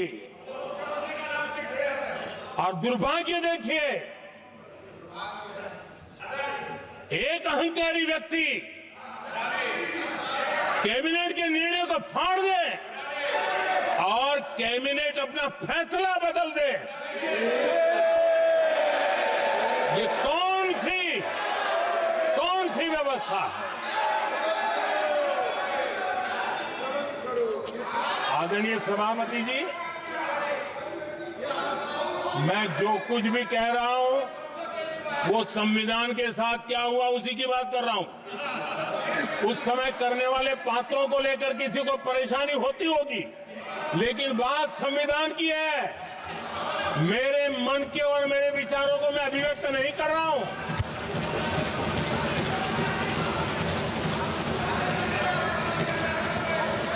और दुर्भाग्य देखिए, एक अहंकारी व्यक्ति कैबिनेट के निर्णय को फाड़ दे और कैबिनेट अपना फैसला बदल दे। ये कौन सी व्यवस्था है? आदरणीय सभापति जी, मैं जो कुछ भी कह रहा हूं वो संविधान के साथ क्या हुआ उसी की बात कर रहा हूं। उस समय करने वाले पात्रों को लेकर किसी को परेशानी होती होगी, लेकिन बात संविधान की है। मेरे मन के और मेरे विचारों को मैं अभिव्यक्त नहीं कर रहा हूं।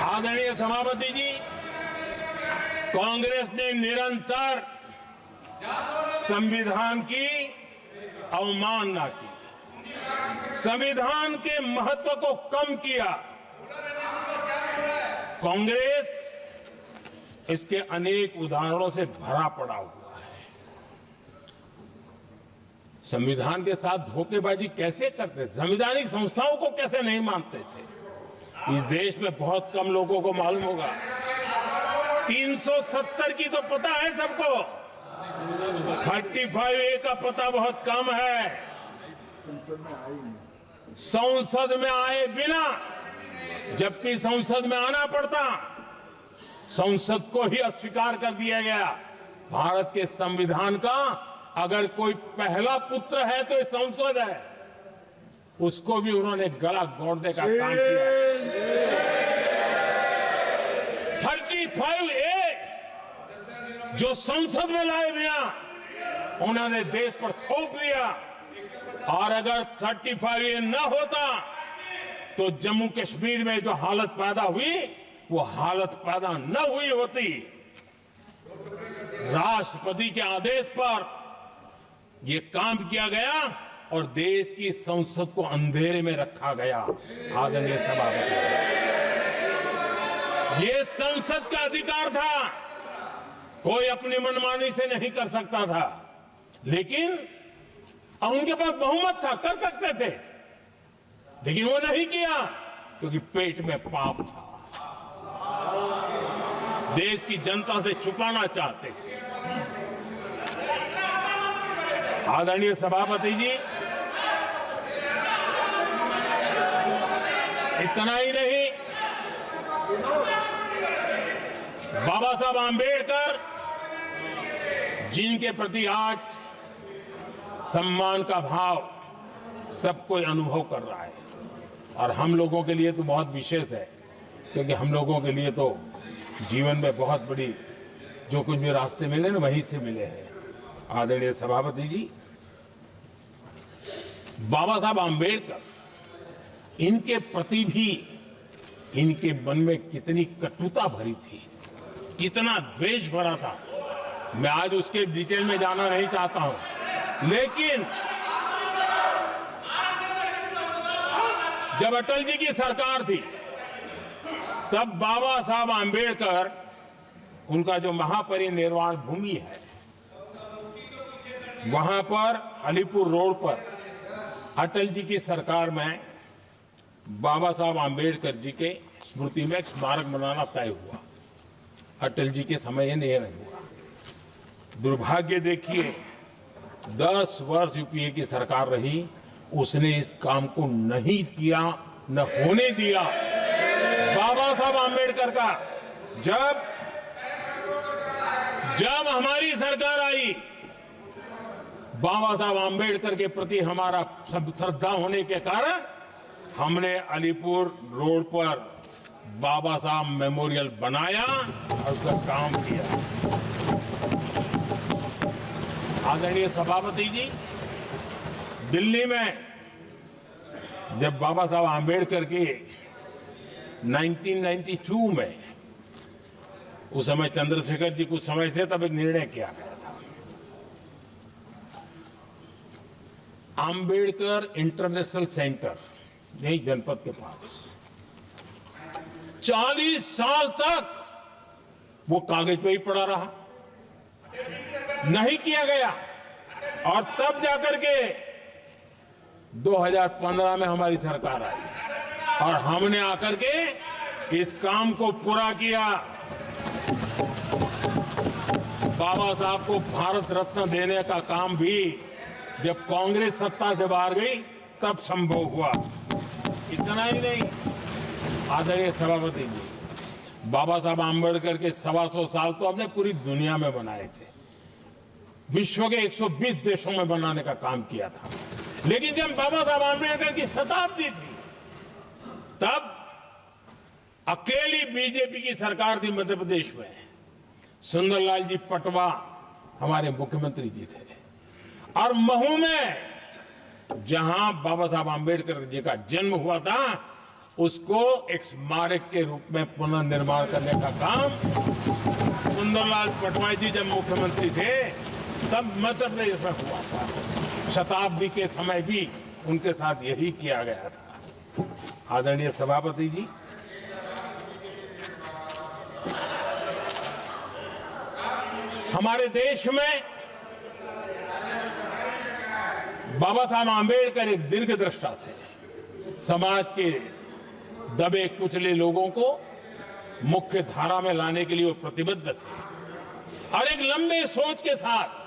आदरणीय सभापति जी, कांग्रेस ने निरंतर संविधान की अवमानना की, संविधान के महत्व को कम किया। कांग्रेस इसके अनेक उदाहरणों से भरा पड़ा हुआ है। संविधान के साथ धोखेबाजी कैसे करते थे, संवैधानिक संस्थाओं को कैसे नहीं मानते थे, इस देश में बहुत कम लोगों को मालूम होगा। 370 की तो पता है सबको, 35A का पता बहुत कम है। संसद में आए बिना, जबकि संसद में आना पड़ता, संसद को ही अस्वीकार कर दिया गया। भारत के संविधान का अगर कोई पहला पुत्र है तो ये संसद है, उसको भी उन्होंने गला घोंटने का काम किया। 35A जो संसद में लाए बिना उन्होंने देश पर थोप दिया, और अगर 35A न होता तो जम्मू कश्मीर में जो हालत पैदा हुई वो हालत पैदा न हुई होती। राष्ट्रपति के आदेश पर यह काम किया गया और देश की संसद को अंधेरे में रखा गया। आदरणीय सभापति, ये संसद का अधिकार था, कोई अपनी मनमानी से नहीं कर सकता था, लेकिन और उनके पास बहुमत था, कर सकते थे, लेकिन वो नहीं किया क्योंकि पेट में पाप था, देश की जनता से छुपाना चाहते थे। आदरणीय सभापति जी, इतना ही नहीं, बाबा साहब आंबेडकर जिनके प्रति आज सम्मान का भाव सब कोई अनुभव कर रहा है, और हम लोगों के लिए तो बहुत विशेष है, क्योंकि हम लोगों के लिए तो जीवन में बहुत बड़ी जो कुछ भी रास्ते मिले ना वहीं से मिले हैं। आदरणीय सभापति जी, बाबा साहब आंबेडकर, इनके प्रति भी इनके मन में कितनी कटुता भरी थी, कितना द्वेष भरा था, मैं आज उसके डिटेल में जाना नहीं चाहता हूं। लेकिन जब अटल जी की सरकार थी तब बाबा साहब आंबेडकर, उनका जो महापरिनिर्वाण भूमि है, वहां पर अलीपुर रोड पर अटल जी की सरकार में बाबा साहब आंबेडकर जी के स्मृति में एक स्मारक बनाना तय हुआ। अटल जी के समय यह नहीं हुआ। दुर्भाग्य देखिए, 10 वर्ष यूपीए की सरकार रही, उसने इस काम को नहीं किया, न होने दिया। बाबा साहब आंबेडकर का जब जब हमारी सरकार आई, बाबा साहब आम्बेडकर के प्रति हमारा श्रद्धा होने के कारण हमने अलीपुर रोड पर बाबा साहब मेमोरियल बनाया और उसका काम किया। आदरणीय सभापति जी, दिल्ली में जब बाबा साहब आम्बेडकर के 1992 में, उस समय चंद्रशेखर जी कुछ समय थे, तब एक निर्णय किया गया था, आम्बेडकर इंटरनेशनल सेंटर यही जनपद के पास 40 साल तक वो कागज पे ही पड़ा रहा, नहीं किया गया। और तब जाकर के 2015 में हमारी सरकार आई और हमने आकर के इस काम को पूरा किया। बाबा साहब को भारत रत्न देने का काम भी जब कांग्रेस सत्ता से बाहर गई तब संभव हुआ। इतना ही नहीं, आदरणीय सभापति जी, बाबा साहब आम्बेडकर के 125 साल तो हमने पूरी दुनिया में बनाए थे, विश्व के 120 देशों में बनाने का काम किया था। लेकिन जब बाबा साहब आम्बेडकर की शताब्दी थी, तब अकेली बीजेपी की सरकार थी मध्य प्रदेश में। सुंदरलाल जी पटवा हमारे मुख्यमंत्री जी थे और महू में जहां बाबा साहब आम्बेडकर जी का जन्म हुआ था, उसको एक स्मारक के रूप में पुनर्निर्माण करने का काम सुंदरलाल पटवाई जी जब मुख्यमंत्री थे तब मध्य प्रदेश में हुआ था। शताब्दी के समय भी उनके साथ यही किया गया था। आदरणीय सभापति जी, हमारे देश में बाबा साहब आम्बेडकर एक दीर्घदृष्टा थे। समाज के दबे कुचले लोगों को मुख्य धारा में लाने के लिए वो प्रतिबद्ध थे और एक लंबे सोच के साथ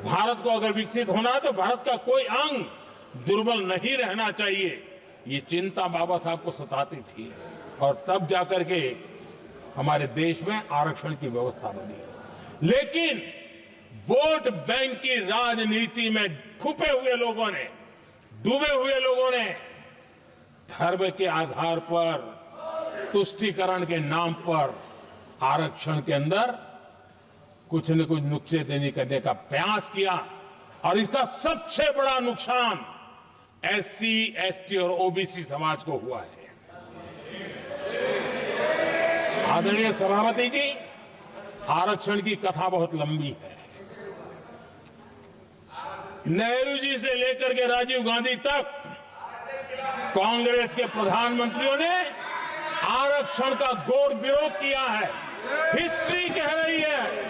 भारत को अगर विकसित होना है तो भारत का कोई अंग दुर्बल नहीं रहना चाहिए, ये चिंता बाबा साहब को सताती थी। और तब जाकर के हमारे देश में आरक्षण की व्यवस्था बनी। लेकिन वोट बैंक की राजनीति में छुपे हुए लोगों ने, डूबे हुए लोगों ने धर्म के आधार पर, तुष्टीकरण के नाम पर आरक्षण के अंदर कुछ न कुछ नुक्सेदनी करने का प्रयास किया और इसका सबसे बड़ा नुकसान एससी, एसटी और ओबीसी समाज को हुआ है। आदरणीय सभापति जी, आरक्षण की कथा बहुत लंबी है। नेहरू जी से लेकर के राजीव गांधी तक कांग्रेस के प्रधानमंत्रियों ने आरक्षण का घोर विरोध किया है। हिस्ट्री कह रही है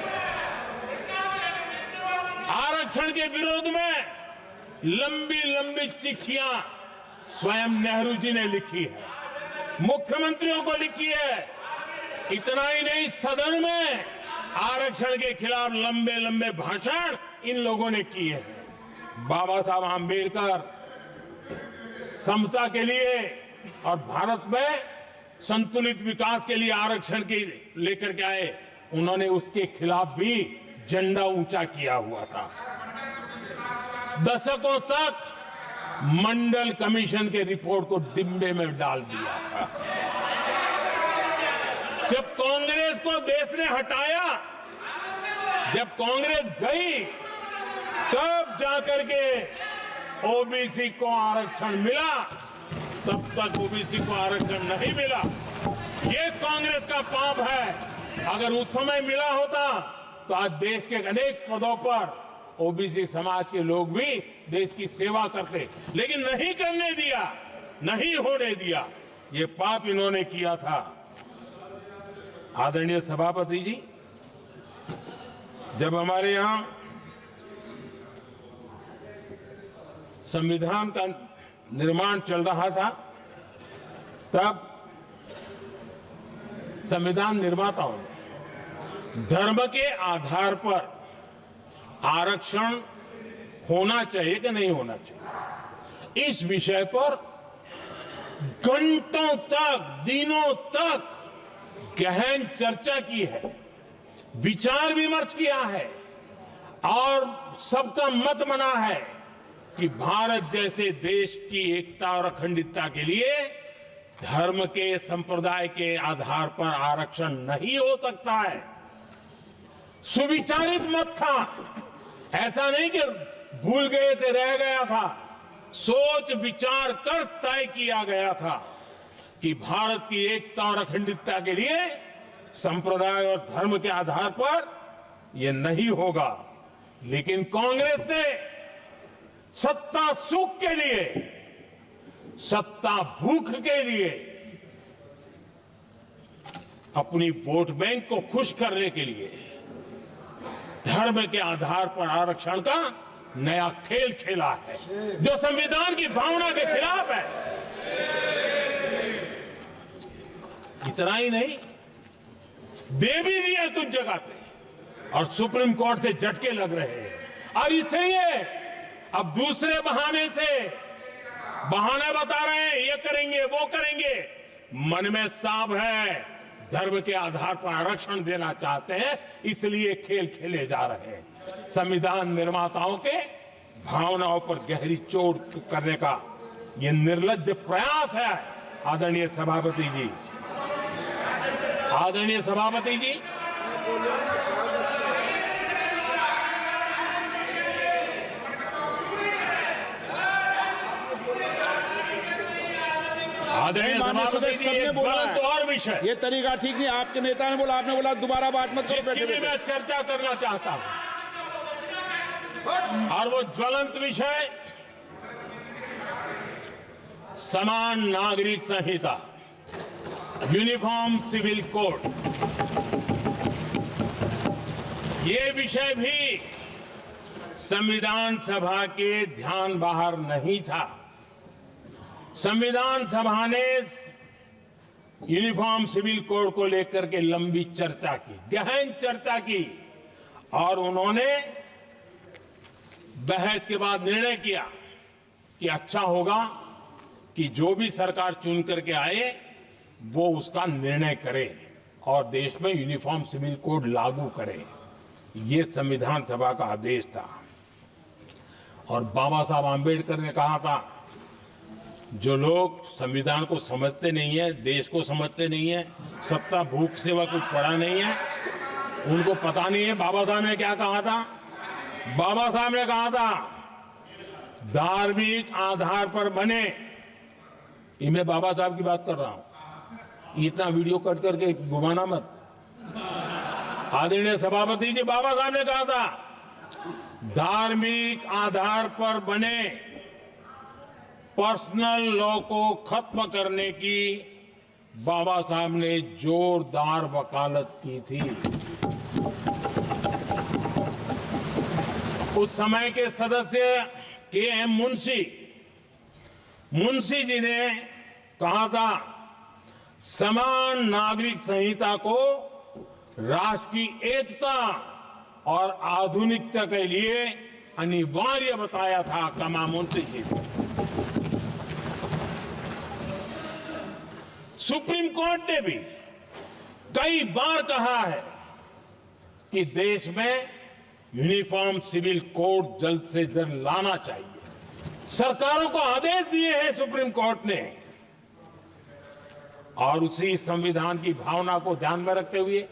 आरक्षण के विरोध में लंबी लंबी चिट्ठियां स्वयं नेहरू जी ने लिखी है, मुख्यमंत्रियों को लिखी है। इतना ही नहीं, सदन में आरक्षण के खिलाफ लंबे लंबे भाषण इन लोगों ने किए हैं। बाबा साहब आम्बेडकर समता के लिए और भारत में संतुलित विकास के लिए आरक्षण की लेकर के आए, उन्होंने उसके खिलाफ भी झंडा ऊंचा किया हुआ था। दशकों तक मंडल कमीशन के रिपोर्ट को डिब्बे में डाल दिया था। जब कांग्रेस को देश ने हटाया, जब कांग्रेस गई, तब जाकर के ओबीसी को आरक्षण मिला, तब तक ओबीसी को आरक्षण नहीं मिला। ये कांग्रेस का पाप है। अगर उस समय मिला होता तो आज देश के अनेक पदों पर ओबीसी समाज के लोग भी देश की सेवा करते, लेकिन नहीं करने दिया, नहीं होने दिया। ये पाप इन्होंने किया था। आदरणीय सभापति जी, जब हमारे यहां संविधान का निर्माण चल रहा था, तब संविधान निर्माताओं ने धर्म के आधार पर आरक्षण होना चाहिए कि नहीं होना चाहिए, इस विषय पर घंटों तक, दिनों तक गहन चर्चा की है। विचार विमर्श किया है और सबका मत बना है कि भारत जैसे देश की एकता और अखंडता के लिए धर्म के संप्रदाय के आधार पर आरक्षण नहीं हो सकता है। सुविचारित मत था, ऐसा नहीं कि भूल गए थे, रह गया था। सोच विचार कर तय किया गया था कि भारत की एकता और अखंडता के लिए संप्रदाय और धर्म के आधार पर यह नहीं होगा। लेकिन कांग्रेस ने सत्ता सुख के लिए, सत्ता भूख के लिए अपनी वोट बैंक को खुश करने के लिए धर्म के आधार पर आरक्षण का नया खेल खेला है, जो संविधान की भावना के खिलाफ है। इतना ही नहीं, दे भी दिया कुछ जगह पे और सुप्रीम कोर्ट से झटके लग रहे हैं। और इसलिए अब दूसरे बहाने से बहाने बता रहे हैं, ये करेंगे वो करेंगे। मन में साफ है, धर्म के आधार पर आरक्षण देना चाहते हैं, इसलिए खेल खेले जा रहे हैं। संविधान निर्माताओं के भावनाओं पर गहरी चोट करने का ये निर्लज्ज प्रयास है। आदरणीय सभापति जी, आदरणीय सभापति जी, आदरणीय सभापति जी, एक गलत और विषय, ये तरीका ठीक नहीं। आपके नेता ने बोला, आपने बोला दोबारा बात मत करो। जिसकी भी मैं चर्चा करना चाहता हूं, और वो ज्वलंत विषय समान नागरिक संहिता, यूनिफॉर्म सिविल कोड। ये विषय भी संविधान सभा के ध्यान बाहर नहीं था। संविधान सभा ने यूनिफॉर्म सिविल कोड को लेकर के लंबी चर्चा की, गहन चर्चा की, और उन्होंने बहस के बाद निर्णय किया कि अच्छा होगा कि जो भी सरकार चुन करके आए वो उसका निर्णय करे और देश में यूनिफॉर्म सिविल कोड लागू करे। ये संविधान सभा का आदेश था। और बाबा साहब आंबेडकर ने कहा था, जो लोग संविधान को समझते नहीं है, देश को समझते नहीं है, सत्ता भूख सेवा कुछ पढ़ा नहीं है, उनको पता नहीं है बाबा साहब ने क्या कहा था। बाबा साहब ने कहा था, धार्मिक आधार पर बने, ये मैं बाबा साहब की बात कर रहा हूं, इतना वीडियो कट करके घुमाना मत। आदरणीय सभापति जी, बाबा साहब ने कहा था, धार्मिक आधार पर बने पर्सनल लॉ को खत्म करने की बाबा साहब ने जोरदार वकालत की थी। उस समय के सदस्य के.एम. मुंशी जी ने कहा था, समान नागरिक संहिता को राष्ट्र की एकता और आधुनिकता के लिए अनिवार्य बताया था। कमा मुंशी जी ने। सुप्रीम कोर्ट ने भी कई बार कहा है कि देश में यूनिफॉर्म सिविल कोड जल्द से जल्द लाना चाहिए। सरकारों को आदेश दिए हैं सुप्रीम कोर्ट ने, और उसी संविधान की भावना को ध्यान में रखते हुए,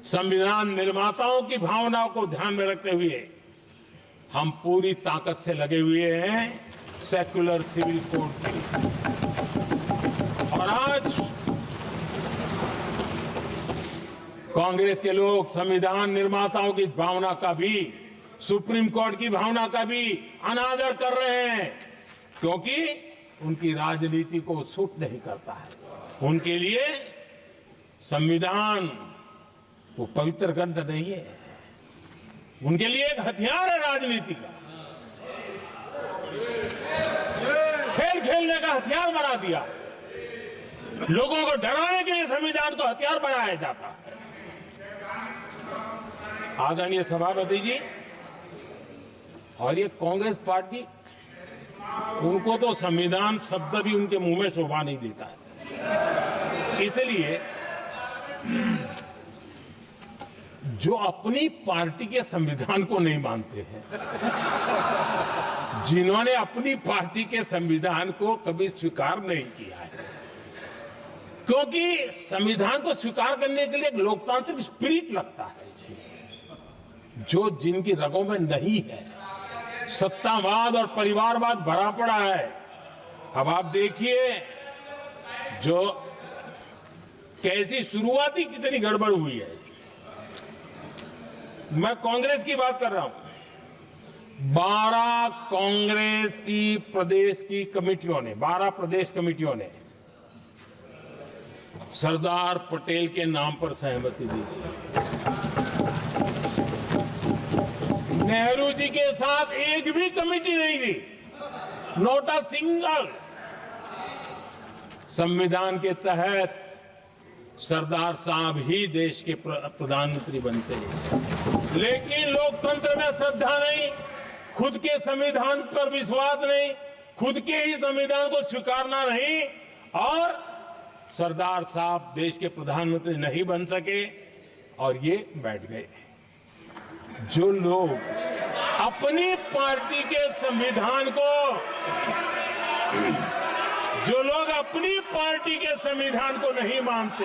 संविधान निर्माताओं की भावनाओं को ध्यान में रखते हुए हम पूरी ताकत से लगे हुए हैं सेक्युलर सिविल कोड की। और आज कांग्रेस के लोग संविधान निर्माताओं की भावना का भी, सुप्रीम कोर्ट की भावना का भी अनादर कर रहे हैं, क्योंकि उनकी राजनीति को सूट नहीं करता है। उनके लिए संविधान वो पवित्र ग्रंथ नहीं है, उनके लिए एक हथियार है राजनीति का। खेल खेलने का हथियार बना दिया। लोगों को डराने के लिए संविधान को हथियार बनाया जाता है। आदरणीय सभापति जी, और ये कांग्रेस पार्टी, उनको तो संविधान शब्द भी उनके मुंह में शोभा नहीं देता है। इसलिए जो अपनी पार्टी के संविधान को नहीं मानते हैं, जिन्होंने अपनी पार्टी के संविधान को कभी स्वीकार नहीं किया है, क्योंकि संविधान को स्वीकार करने के लिए एक लोकतांत्रिक स्पिरिट लगता है जो जिनकी रगों में नहीं है। सत्तावाद और परिवारवाद भरा पड़ा है। अब आप देखिए जो कैसी शुरुआती कितनी गड़बड़ हुई है। मैं कांग्रेस की बात कर रहा हूं। 12 कांग्रेस की प्रदेश की कमेटियों ने, 12 प्रदेश कमेटियों ने सरदार पटेल के नाम पर सहमति दी थी। नेहरू जी के साथ एक भी कमेटी नहीं थी, नॉट अ सिंगल। संविधान के तहत सरदार साहब ही देश के प्रधानमंत्री बनते हैं, लेकिन लोकतंत्र में श्रद्धा नहीं, खुद के संविधान पर विश्वास नहीं, खुद के ही संविधान को स्वीकारना नहीं, और सरदार साहब देश के प्रधानमंत्री नहीं बन सके और ये बैठ गए। जो लोग अपनी पार्टी के संविधान को, जो लोग अपनी पार्टी के संविधान को नहीं मानते,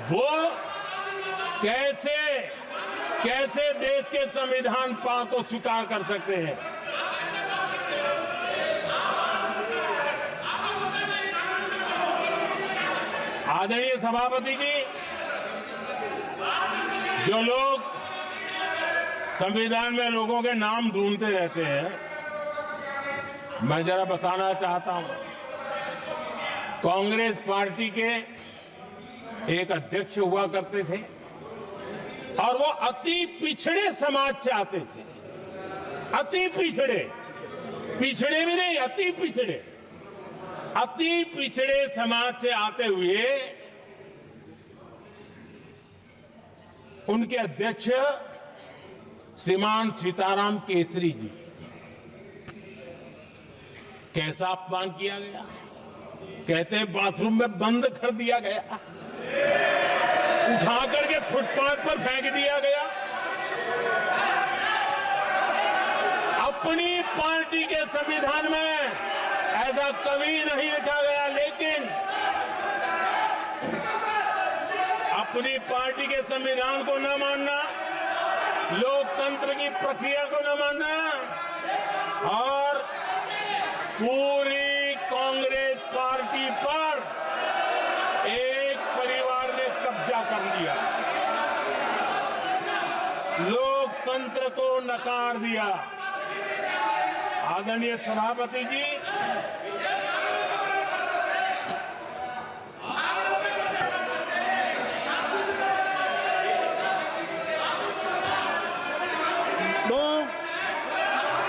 वो कैसे देश के संविधान को स्वीकार कर सकते हैं। आदरणीय सभापति जी, जो लोग संविधान में लोगों के नाम ढूंढते रहते हैं, मैं जरा बताना चाहता हूं। कांग्रेस पार्टी के एक अध्यक्ष हुआ करते थे और वो अति पिछड़े समाज से आते थे। अति पिछड़े, पिछड़े भी नहीं, अति पिछड़े, अति पिछड़े समाज से आते हुए उनके अध्यक्ष श्रीमान सीताराम केसरी जी, कैसा अपमान किया गया। कहते हैं बाथरूम में बंद कर दिया गया, उठा करके फुटपाथ पर फेंक दिया गया। अपनी पार्टी के संविधान में ऐसा कभी नहीं लिखा गया, लेकिन अपनी पार्टी के संविधान को न मानना, लोकतंत्र की प्रक्रिया को न मानना, और पूरी कांग्रेस पार्टी पर एक परिवार ने कब्जा कर लिया, लोकतंत्र को नकार दिया। आदरणीय सभापति जी, तो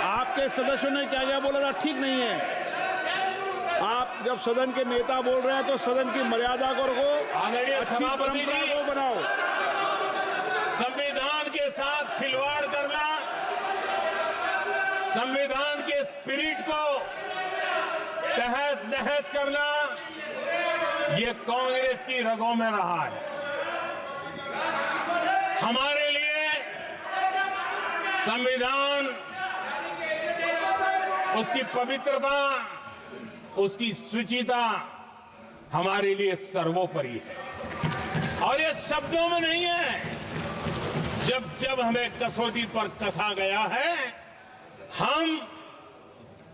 आपके सदस्यों ने क्या क्या बोला था ठीक नहीं है। आप जब सदन के नेता बोल रहे हैं तो सदन की मर्यादा को रखो, आदरणीय अच्छी सभापति परंपरा जी, को बनाओ। संविधान के साथ खिलवाड़ करना, संविधान के स्पिरिट को तहस नहस करना, ये कांग्रेस की रगों में रहा है। हमारे लिए संविधान, उसकी पवित्रता, उसकी शुचिता हमारे लिए सर्वोपरि है। और ये शब्दों में नहीं है, जब जब हमें कसौटी पर कसा गया है, हम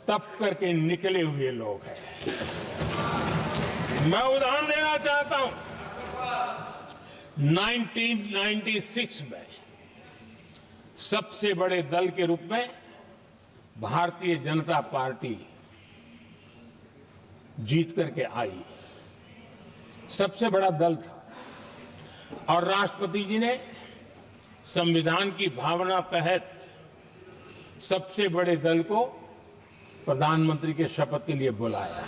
तप करके निकले हुए लोग हैं। मैं उदाहरण देना चाहता हूं। 1996 में सबसे बड़े दल के रूप में भारतीय जनता पार्टी जीत करके आई, सबसे बड़ा दल था, और राष्ट्रपति जी ने संविधान की भावना तहत सबसे बड़े दल को प्रधानमंत्री के शपथ के लिए बुलाया,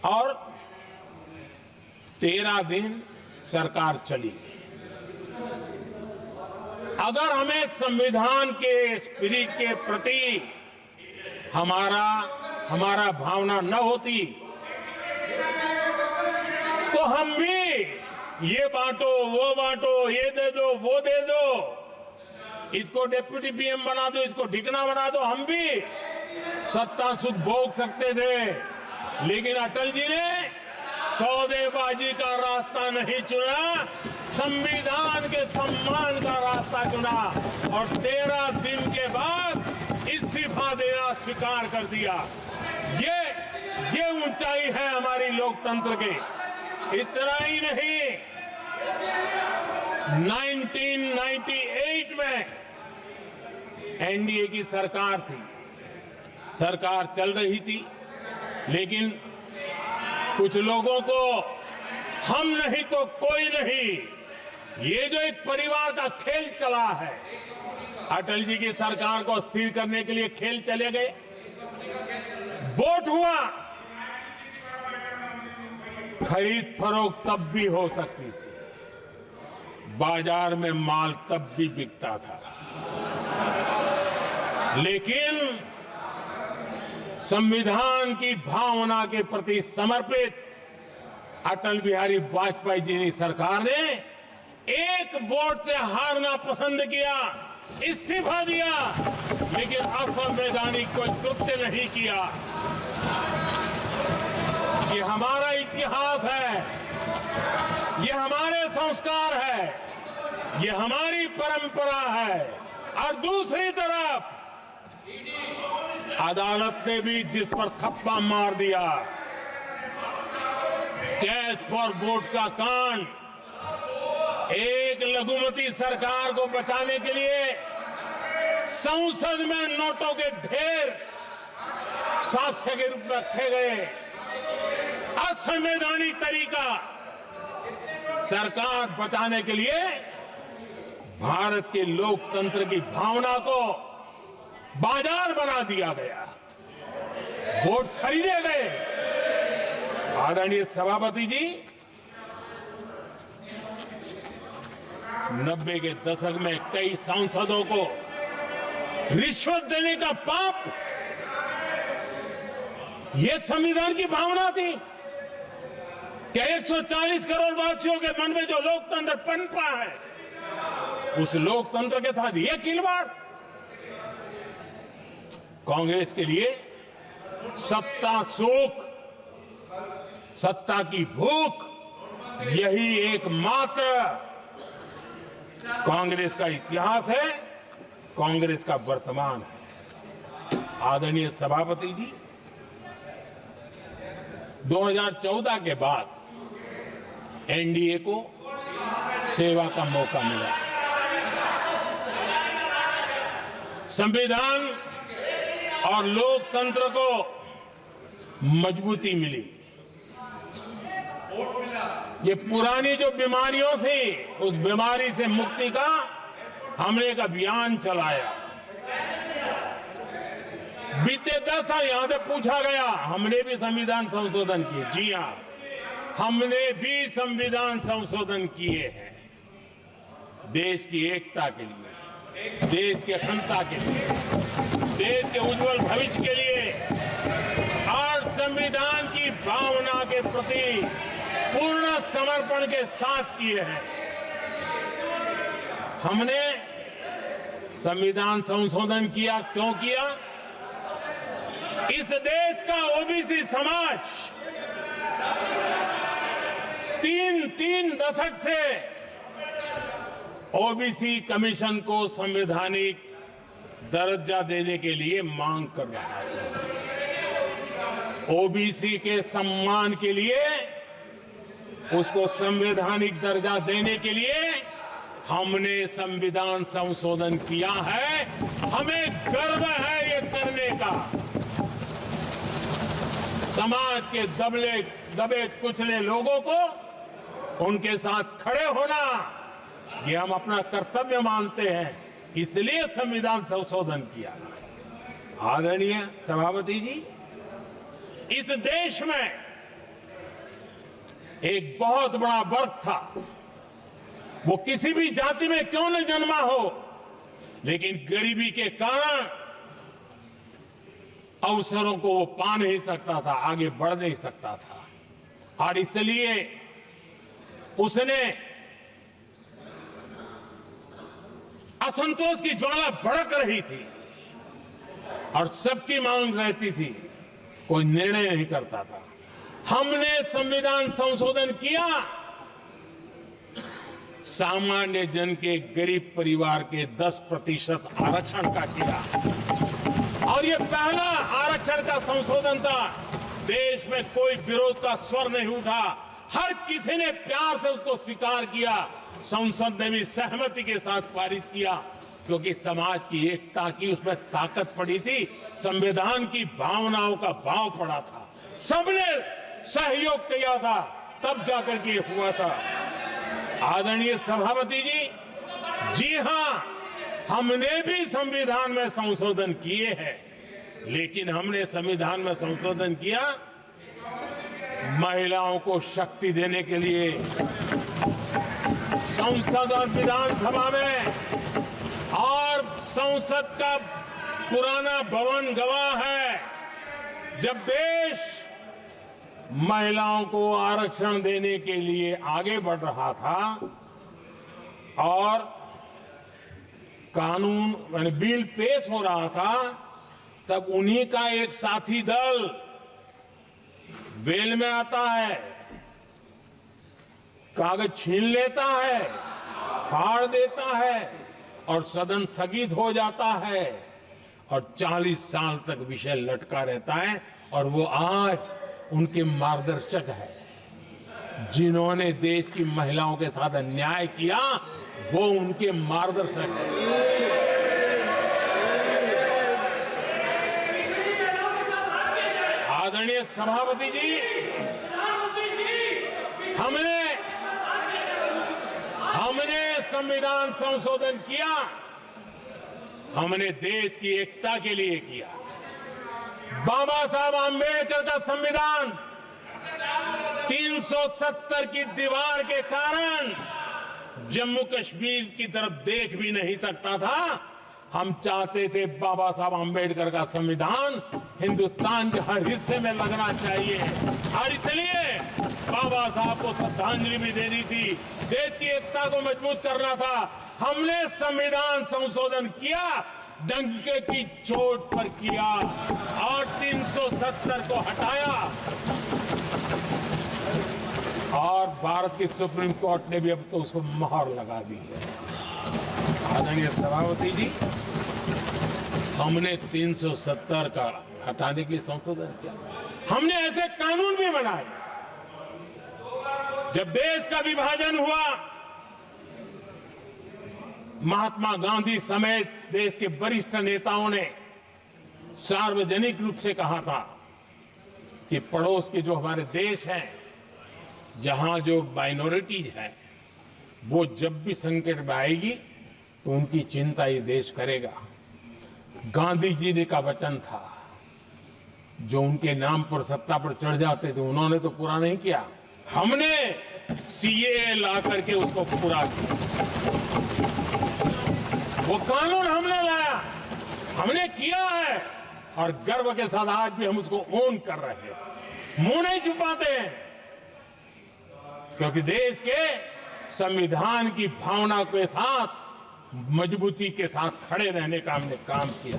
और 13 दिन सरकार चली। अगर हमें संविधान के स्पिरिट के प्रति हमारा भावना न होती तो हम भी ये बांटो, वो बांटो, ये दे दो, वो दे दो, इसको डिप्टी पीएम बना दो, इसको ढिकना बना दो, हम भी सत्ता सुख भोग सकते थे। लेकिन अटल जी ने सौदेबाजी का रास्ता नहीं चुना, संविधान के सम्मान का रास्ता चुना और 13 दिन के बाद इस्तीफा देना स्वीकार कर दिया। ये ऊंचाई है हमारी लोकतंत्र की। इतना ही नहीं, 1998 में एनडीए की सरकार थी, सरकार चल रही थी, लेकिन कुछ लोगों को हम नहीं तो कोई नहीं, ये जो एक परिवार का खेल चला है, अटल जी की सरकार को अस्थिर करने के लिए खेल चले गए। वोट हुआ, खरीद फरोख्त तब भी हो सकती थी, बाजार में माल तब भी बिकता था, लेकिन संविधान की भावना के प्रति समर्पित अटल बिहारी वाजपेयी जी की सरकार ने एक वोट से हारना पसंद किया, इस्तीफा दिया, लेकिन असंवैधानिक कोई कृत्य नहीं किया। ये हमारा इतिहास है, ये हमारे संस्कार है, ये हमारी परंपरा है। और दूसरी तरफ अदालत ने भी जिस पर थप्पा मार दिया, कैश फॉर वोट का कांड, एक लघुमती सरकार को बचाने के लिए संसद में नोटों के ढेर साक्ष्य के रूप में रखे गए, असंवैधानिक तरीका। सरकार बचाने के लिए भारत के लोकतंत्र की भावना को बाजार बना दिया गया, वोट खरीदे गए। आदरणीय सभापति जी, 90 के दशक में कई सांसदों को रिश्वत देने का पाप, ये संविधान की भावना थी। क्या 140 करोड़ वासियों के मन में जो लोकतंत्र पनपा है, उस लोकतंत्र के साथ ये खिलवाड़? कांग्रेस के लिए सत्ता सुख, सत्ता की भूख, यही एकमात्र कांग्रेस का इतिहास है, कांग्रेस का वर्तमान है। आदरणीय सभापति जी, 2014 के बाद एनडीए को सेवा का मौका मिला, संविधान और लोकतंत्र को मजबूती मिली। ये पुरानी जो बीमारियों थी, उस बीमारी से मुक्ति का हमने एक अभियान चलाया। बीते 10 साल यहां से पूछा गया, हमने भी संविधान संशोधन किए। जी हां, हमने भी संविधान संशोधन किए हैं, देश की एकता के लिए, देश की अखंडता के लिए, देश के उज्जवल भविष्य के लिए और संविधान की भावना के प्रति पूर्ण समर्पण के साथ किए हैं। हमने संविधान संशोधन किया, क्यों किया? इस देश का ओबीसी समाज तीन दशक से ओबीसी कमीशन को संवैधानिक दर्जा देने के लिए मांग कर रहा है। ओबीसी के सम्मान के लिए, उसको संवैधानिक दर्जा देने के लिए हमने संविधान संशोधन किया है। हमें गर्व है ये करने का। समाज के दबे कुचले लोगों को उनके साथ खड़े होना, ये हम अपना कर्तव्य मानते हैं, इसलिए संविधान संशोधन किया। आदरणीय सभापति जी, इस देश में एक बहुत बड़ा वर्ग था, वो किसी भी जाति में क्यों न जन्मा हो, लेकिन गरीबी के कारण अवसरों को वो पा नहीं सकता था, आगे बढ़ नहीं सकता था। और इसलिए उसने असंतोष की ज्वाला भड़क रही थी और सबकी मांग रहती थी, कोई निर्णय नहीं करता था। हमने संविधान संशोधन किया, सामान्य जन के गरीब परिवार के 10% आरक्षण का किया, और ये पहला आरक्षण का संशोधन था। देश में कोई विरोध का स्वर नहीं उठा, हर किसी ने प्यार से उसको स्वीकार किया। संसद ने भी सहमति के साथ पारित किया, क्योंकि समाज की एकता की उसमें ताकत पड़ी थी, संविधान की भावनाओं का भाव पड़ा था, सबने सहयोग किया था, तब जाकर के हुआ था। आदरणीय सभापति जी हां, हमने भी संविधान में संशोधन किए हैं, लेकिन हमने संविधान में संशोधन किया महिलाओं को शक्ति देने के लिए। संसद और विधानसभा में, और संसद का पुराना भवन गवाह है, जब देश महिलाओं को आरक्षण देने के लिए आगे बढ़ रहा था और कानून यानी बिल पेश हो रहा था, तब उन्हीं का एक साथी दल वेल में आता है, कागज छीन लेता है, फाड़ देता है और सदन स्थगित हो जाता है और 40 साल तक विषय लटका रहता है। और वो आज उनके मार्गदर्शक है, जिन्होंने देश की महिलाओं के साथ अन्याय किया, वो उनके मार्गदर्शक है। आदरणीय सभापति जी, हमने संविधान संशोधन किया, हमने देश की एकता के लिए किया। बाबा साहब आंबेडकर का संविधान 370 की दीवार के कारण जम्मू कश्मीर की तरफ देख भी नहीं सकता था। हम चाहते थे बाबा साहब आंबेडकर का संविधान हिंदुस्तान के हर हिस्से में लगना चाहिए, और इसलिए बाबा साहब को श्रद्धांजलि भी देनी थी, देश की एकता को मजबूत करना था। हमने संविधान संशोधन किया, डंके की चोट पर किया और 370 को हटाया, और भारत की सुप्रीम कोर्ट ने भी अब तो उसको मोहर लगा दी है। आदरणीय सभापति जी, हमने 370 का हटाने के लिए संशोधन किया। हमने ऐसे कानून भी बनाए। जब देश का विभाजन हुआ, महात्मा गांधी समेत देश के वरिष्ठ नेताओं ने सार्वजनिक रूप से कहा था कि पड़ोस के जो हमारे देश हैं, जहां जो माइनॉरिटीज है, वो जब भी संकट में आएगी तो उनकी चिंता ये देश करेगा। गांधी जी ने का वचन था, जो उनके नाम पर सत्ता पर चढ़ जाते थे उन्होंने तो पूरा नहीं किया, हमने सीएए ला करके उसको पूरा किया। वो कानून हमने लाया, हमने किया है, और गर्व के साथ आज भी हम उसको ओन कर रहे हैं, मुंह नहीं छुपाते हैं, क्योंकि देश के संविधान की भावना के साथ मजबूती के साथ खड़े रहने का हमने काम किया।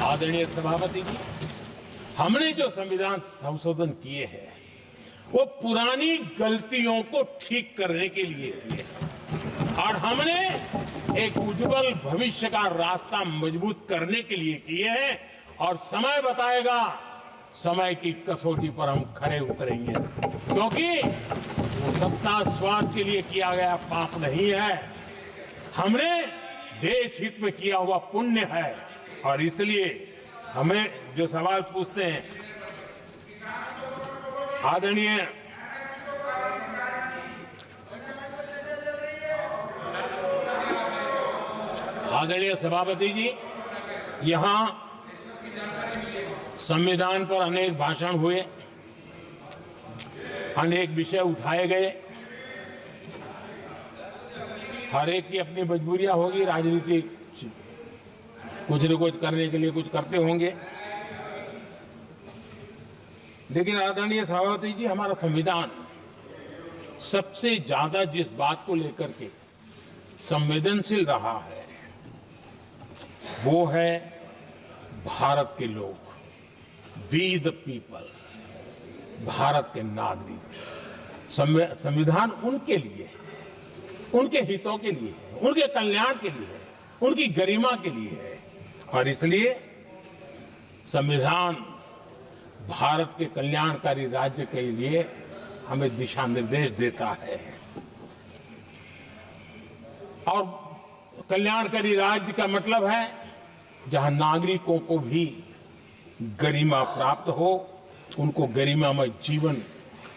आदरणीय सभापति जी, हमने जो संविधान संशोधन किए हैं वो पुरानी गलतियों को ठीक करने के लिए किए, और हमने एक उज्जवल भविष्य का रास्ता मजबूत करने के लिए किए हैं। और समय बताएगा, समय की कसौटी पर हम खरे उतरेंगे, क्योंकि वो सत्ता स्वार्थ के लिए किया गया पाप नहीं है, हमने देश हित में किया हुआ पुण्य है। और इसलिए हमें जो सवाल पूछते हैं, आदरणीय सभापति जी, यहां संविधान पर अनेक भाषण हुए, अनेक विषय उठाए गए, हर एक की अपनी मजबूरियां होगी, राजनीति कुछ न कुछ करने के लिए कुछ करते होंगे, लेकिन आदरणीय सभापति जी, हमारा संविधान सबसे ज्यादा जिस बात को लेकर के संवेदनशील रहा है वो है भारत के लोग, वी द पीपल, भारत के नागरिक। संविधान उनके लिए, उनके हितों के लिए है, उनके कल्याण के लिए है, उनकी गरिमा के लिए है। और इसलिए संविधान भारत के कल्याणकारी राज्य के लिए हमें दिशा निर्देश देता है। और कल्याणकारी राज्य का मतलब है जहां नागरिकों को भी गरिमा प्राप्त हो, उनको गरिमामय जीवन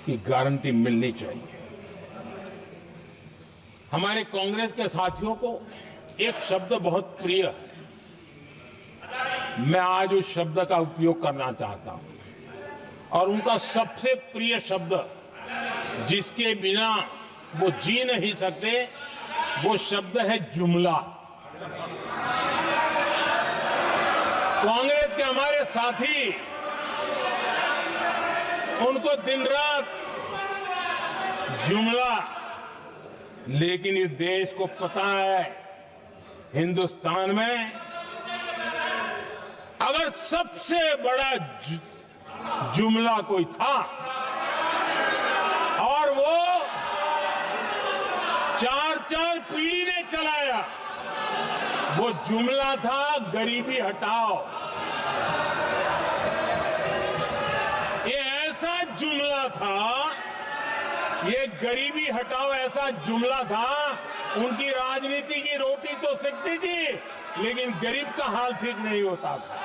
की गारंटी मिलनी चाहिए। हमारे कांग्रेस के साथियों को एक शब्द बहुत प्रिय है, मैं आज उस शब्द का उपयोग करना चाहता हूं। और उनका सबसे प्रिय शब्द जिसके बिना वो जी नहीं सकते, वो शब्द है जुमला। कांग्रेस के हमारे साथी उनको दिन रात जुमला, लेकिन इस देश को पता है हिंदुस्तान में अगर सबसे बड़ा जुमला कोई था और वो 4 पीढ़ी ने चलाया, वो जुमला था गरीबी हटाओ। ये ऐसा जुमला था, ये गरीबी हटाओ ऐसा जुमला था, उनकी राजनीति की रोटी तो सिकती थी लेकिन गरीब का हाल ठीक नहीं होता था।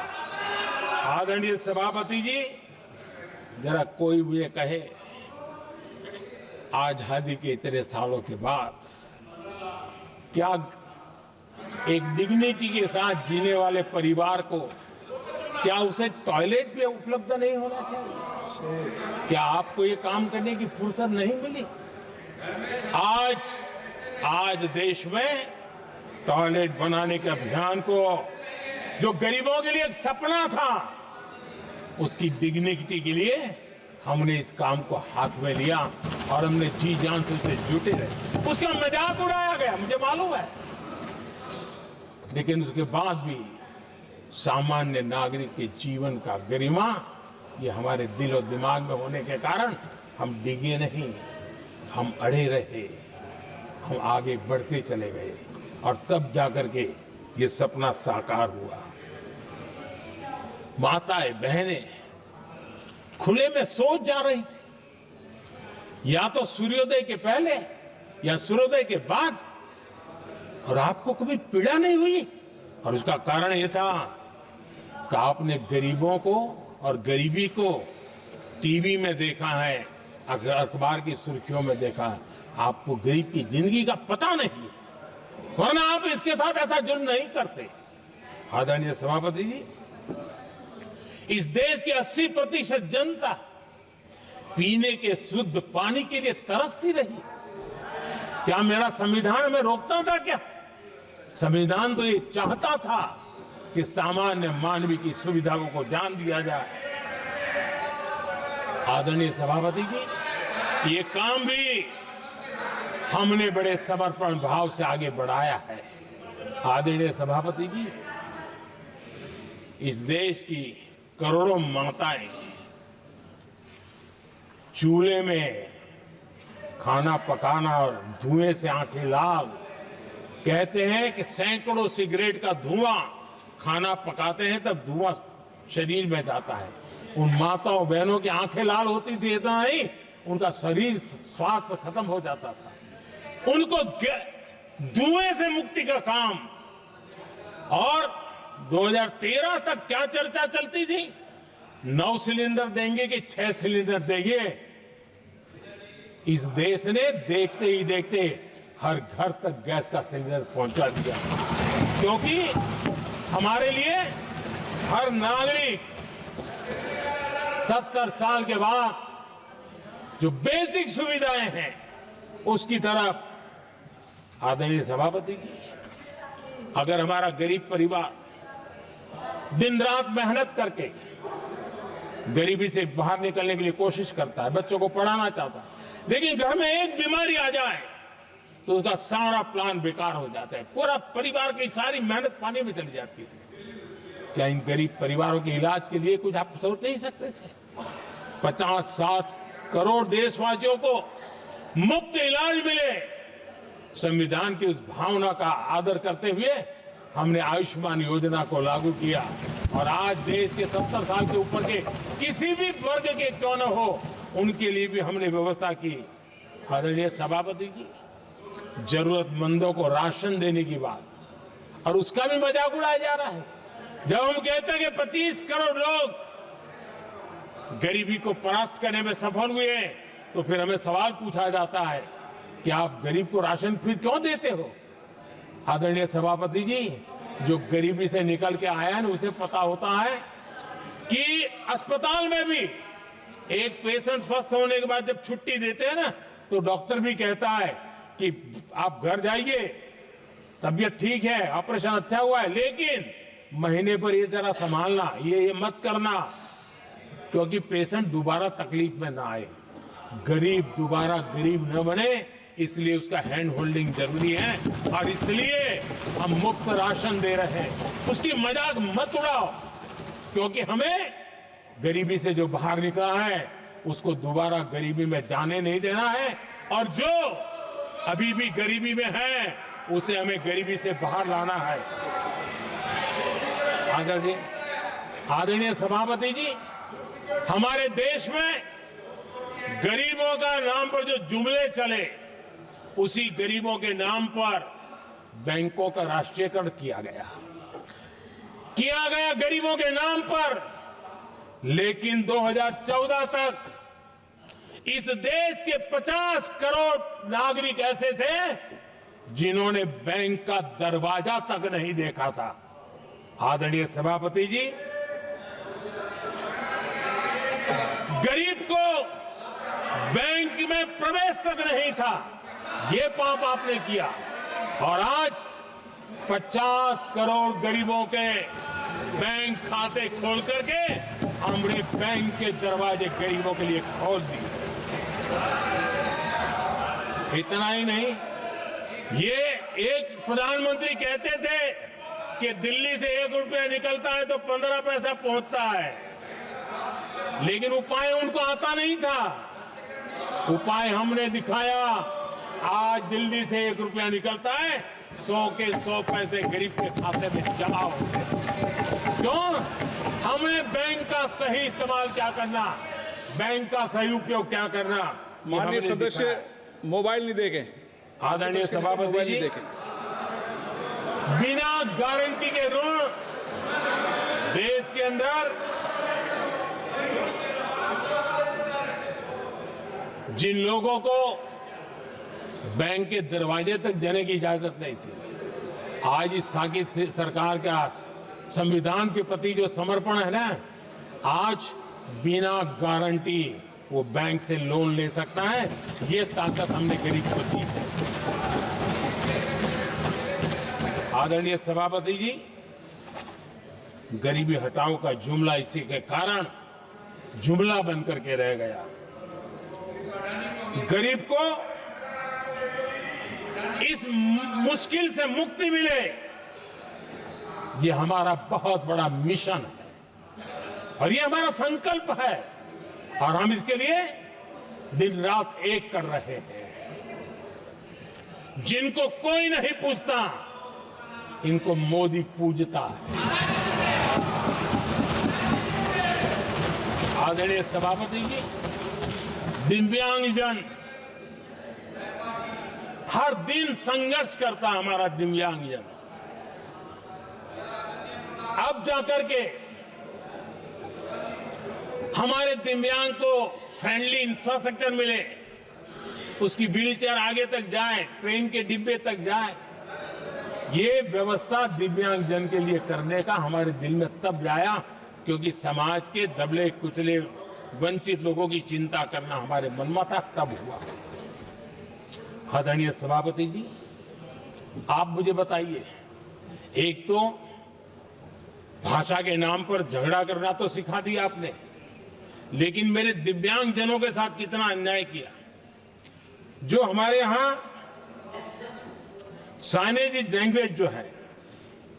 आदरणीय सभापति जी, जरा कोई मुझे कहे आजादी के इतने सालों के बाद क्या एक डिग्निटी के साथ जीने वाले परिवार को क्या उसे टॉयलेट भी उपलब्ध नहीं होना चाहिए? क्या आपको ये काम करने की फुर्सत नहीं मिली? आज देश में टॉयलेट बनाने के अभियान को, जो गरीबों के लिए एक सपना था, उसकी डिग्निटी के लिए हमने इस काम को हाथ में लिया और हमने जी जान से उसे जुटे रहे। उसका मजाक उड़ाया गया, मुझे मालूम है, लेकिन उसके बाद भी सामान्य नागरिक के जीवन का गरिमा, ये हमारे दिल और दिमाग में होने के कारण हम डिगे नहीं, हम अड़े रहे, हम आगे बढ़ते चले गए और तब जाकर के ये सपना साकार हुआ। माताएं बहनें खुले में सोच जा रही थी, या तो सूर्योदय के पहले या सूर्योदय के बाद, और आपको कभी पीड़ा नहीं हुई। और उसका कारण यह था कि आपने गरीबों को और गरीबी को टीवी में देखा है, अखबार की सुर्खियों में देखा है, आपको गरीब की जिंदगी का पता नहीं, वरना आप इसके साथ ऐसा जुल्म नहीं करते। आदरणीय सभापति जी, इस देश की 80% जनता पीने के शुद्ध पानी के लिए तरसती रही। क्या मेरा संविधान हमें रोकता था? क्या संविधान तो ये चाहता था कि सामान्य मानवीय की सुविधाओं को ध्यान दिया जाए। आदरणीय सभापति जी, ये काम भी हमने बड़े समर्पण भाव से आगे बढ़ाया है। आदरणीय सभापति जी, इस देश की करोड़ों माताएं चूल्हे में खाना पकाना और धुएं से आंखें लाल, कहते हैं कि सैकड़ों सिगरेट का धुआं खाना पकाते हैं तब धुआं शरीर में जाता है। उन माताओं बहनों की आंखें लाल होती थी, इतना नहीं, उनका शरीर स्वास्थ्य खत्म हो जाता था। उनको धुएं से मुक्ति का काम, और 2013 तक क्या चर्चा चलती थी, 9 सिलेंडर देंगे कि 6 सिलेंडर देंगे। इस देश ने देखते ही देखते हर घर तक गैस का सिलेंडर पहुंचा दिया, क्योंकि हमारे लिए हर नागरिक 70 साल के बाद जो बेसिक सुविधाएं हैं उसकी तरफ। आदरणीय सभापति जी, अगर हमारा गरीब परिवार दिन रात मेहनत करके गरीबी से बाहर निकलने के लिए कोशिश करता है, बच्चों को पढ़ाना चाहता है, लेकिन घर में एक बीमारी आ जाए तो उसका सारा प्लान बेकार हो जाता है, पूरा परिवार की सारी मेहनत पानी में चली जाती है। क्या इन गरीब परिवारों के इलाज के लिए कुछ आप सोच नहीं सकते थे? 50-60 करोड़ देशवासियों को मुफ्त इलाज मिले। संविधान की उस भावना का आदर करते हुए हमने आयुष्मान योजना को लागू किया और आज देश के 70 साल के ऊपर के किसी भी वर्ग के क्यों न हो, उनके लिए भी हमने व्यवस्था की। आदरणीय सभापति जी, जरूरतमंदों को राशन देने की बात और उसका भी मजाक उड़ाया जा रहा है। जब हम कहते हैं कि 25 करोड़ लोग गरीबी को परास्त करने में सफल हुए, तो फिर हमें सवाल पूछा जाता है कि आप गरीब को राशन फिर क्यों देते हो? आदरणीय सभापति जी, जो गरीबी से निकल के आया है ना, उसे पता होता है कि अस्पताल में भी एक पेशेंट स्वस्थ होने के बाद जब छुट्टी देते हैं ना, तो डॉक्टर भी कहता है कि आप घर जाइए, तबीयत ठीक है, ऑपरेशन अच्छा हुआ है, लेकिन महीने पर ये जरा संभालना, ये मत करना, क्योंकि पेशेंट दोबारा तकलीफ में ना आए, गरीब दोबारा गरीब न बने, इसलिए उसका हैंड होल्डिंग जरूरी है और इसलिए हम मुफ्त राशन दे रहे हैं। उसकी मजाक मत उड़ाओ, क्योंकि हमें गरीबी से जो बाहर निकला है उसको दोबारा गरीबी में जाने नहीं देना है, और जो अभी भी गरीबी में है उसे हमें गरीबी से बाहर लाना है। आदरणीय सभापति जी, हमारे देश में गरीबों का नाम पर जो जुमले चले, उसी गरीबों के नाम पर बैंकों का राष्ट्रीयकरण किया गया गरीबों के नाम पर। लेकिन 2014 तक इस देश के 50 करोड़ नागरिक ऐसे थे जिन्होंने बैंक का दरवाजा तक नहीं देखा था। आदरणीय सभापति जी, गरीब को बैंक में प्रवेश तक नहीं था, ये पाप आपने किया, और आज 50 करोड़ गरीबों के बैंक खाते खोल करके हमने बैंक के दरवाजे गरीबों के लिए खोल दिए। इतना ही नहीं, ये एक प्रधानमंत्री कहते थे कि दिल्ली से 1 रुपया निकलता है तो 15 पैसा पहुंचता है, लेकिन उपाय उनको आता नहीं था। उपाय हमने दिखाया। आज दिल्ली से 1 रुपया निकलता है, 100 के 100 पैसे गरीब के खाते में जमा होते हैं। क्यों? हमें बैंक का सही इस्तेमाल क्या करना, बैंक का सही उपयोग क्या करना। माननीय सदस्य मोबाइल नहीं देखें। आदरणीय सभापति जी, बिना गारंटी के ऋण देश के अंदर जिन लोगों को बैंक के दरवाजे तक जाने की इजाजत नहीं थी, आज इस स्थापित सरकार का संविधान के प्रति जो समर्पण है ना, आज बिना गारंटी वो बैंक से लोन ले सकता है। ये ताकत हमने गरीब को दी है। आदरणीय सभापति जी, गरीबी हटाओ का जुमला इसी के कारण जुमला बनकर के रह गया। गरीब को इस मुश्किल से मुक्ति मिले, ये हमारा बहुत बड़ा मिशन है और ये हमारा संकल्प है, और हम इसके लिए दिन रात एक कर रहे हैं। जिनको कोई नहीं पूछता, इनको मोदी पूजता है। आदरणीय सभापति जी, दिव्यांगजन हर दिन संघर्ष करता हमारा दिव्यांगजन, अब जाकर के हमारे दिव्यांग को फ्रेंडली इंफ्रास्ट्रक्चर मिले, उसकी व्हीलचेयर आगे तक जाए, ट्रेन के डिब्बे तक जाए। ये व्यवस्था दिव्यांगजन के लिए करने का हमारे दिल में तब आया क्योंकि समाज के दबले कुचले वंचित लोगों की चिंता करना हमारे मन में था, तब हुआ। आदरणीय सभापति जी, आप मुझे बताइए, एक तो भाषा के नाम पर झगड़ा करना तो सिखा दिया आपने, लेकिन मेरे दिव्यांग जनों के साथ कितना अन्याय किया। जो हमारे यहां साइनेज लैंग्वेज जो है,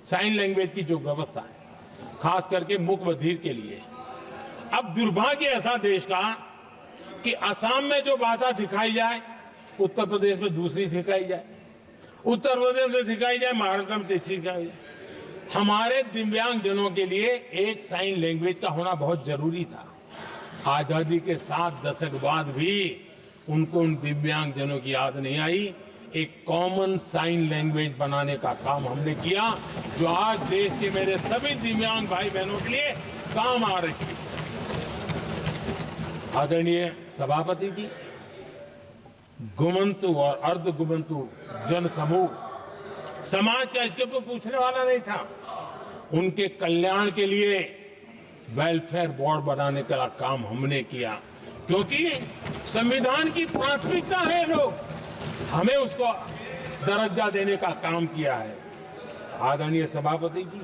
साइन लैंग्वेज की जो व्यवस्था है, खास करके मूक बधिर के लिए, अब दुर्भाग्य ऐसा देश का कि असम में जो भाषा सिखाई जाए उत्तर प्रदेश में दूसरी सिखाई जाए, उत्तर प्रदेश में सिखाई जाए महाराष्ट्र में तीसरी सिखाई जाए। हमारे दिव्यांग जनों के लिए एक साइन लैंग्वेज का होना बहुत जरूरी था। आजादी के 7 दशक बाद भी उनको उन दिव्यांग जनों की याद नहीं आई। एक कॉमन साइन लैंग्वेज बनाने का काम हमने किया, जो आज देश के मेरे सभी दिव्यांग भाई बहनों के लिए काम आ रही है। आदरणीय सभापति जी, गुमंतु और अर्ध गुमंतु जन समूह समाज का इसके ऊपर पूछने वाला नहीं था। उनके कल्याण के लिए वेलफेयर बोर्ड बनाने का काम हमने किया, क्योंकि संविधान की प्राथमिकता है लोग, हमें उसको दर्जा देने का काम किया है। आदरणीय सभापति जी,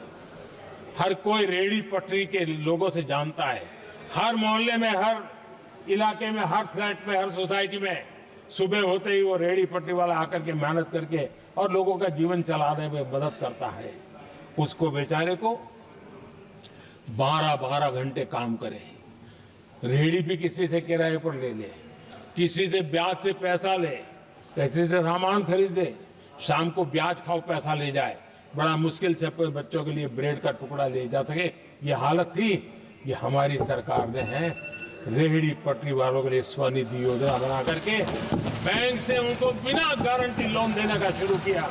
हर कोई रेहड़ी पटरी के लोगों से जानता है, हर मोहल्ले में, हर इलाके में, हर फ्लैट में, हर सोसाइटी में सुबह होते ही वो रेहड़ी पटरी वाला आकर के मेहनत करके और लोगों का जीवन चलाने में मदद करता है। उसको बेचारे को 12-12 घंटे काम करे, रेहड़ी भी किसी से किराए पर ले ले, किसी से ब्याज से पैसा ले, किसी से सामान खरीदे, शाम को ब्याज खाओ पैसा ले जाए, बड़ा मुश्किल से अपने बच्चों के लिए ब्रेड का टुकड़ा ले जा सके। ये हालत थी। ये हमारी सरकार ने है रेहड़ी पटरी वालों के लिए स्वनिधि योजना बना करके बैंक से उनको बिना गारंटी लोन देने का शुरू किया,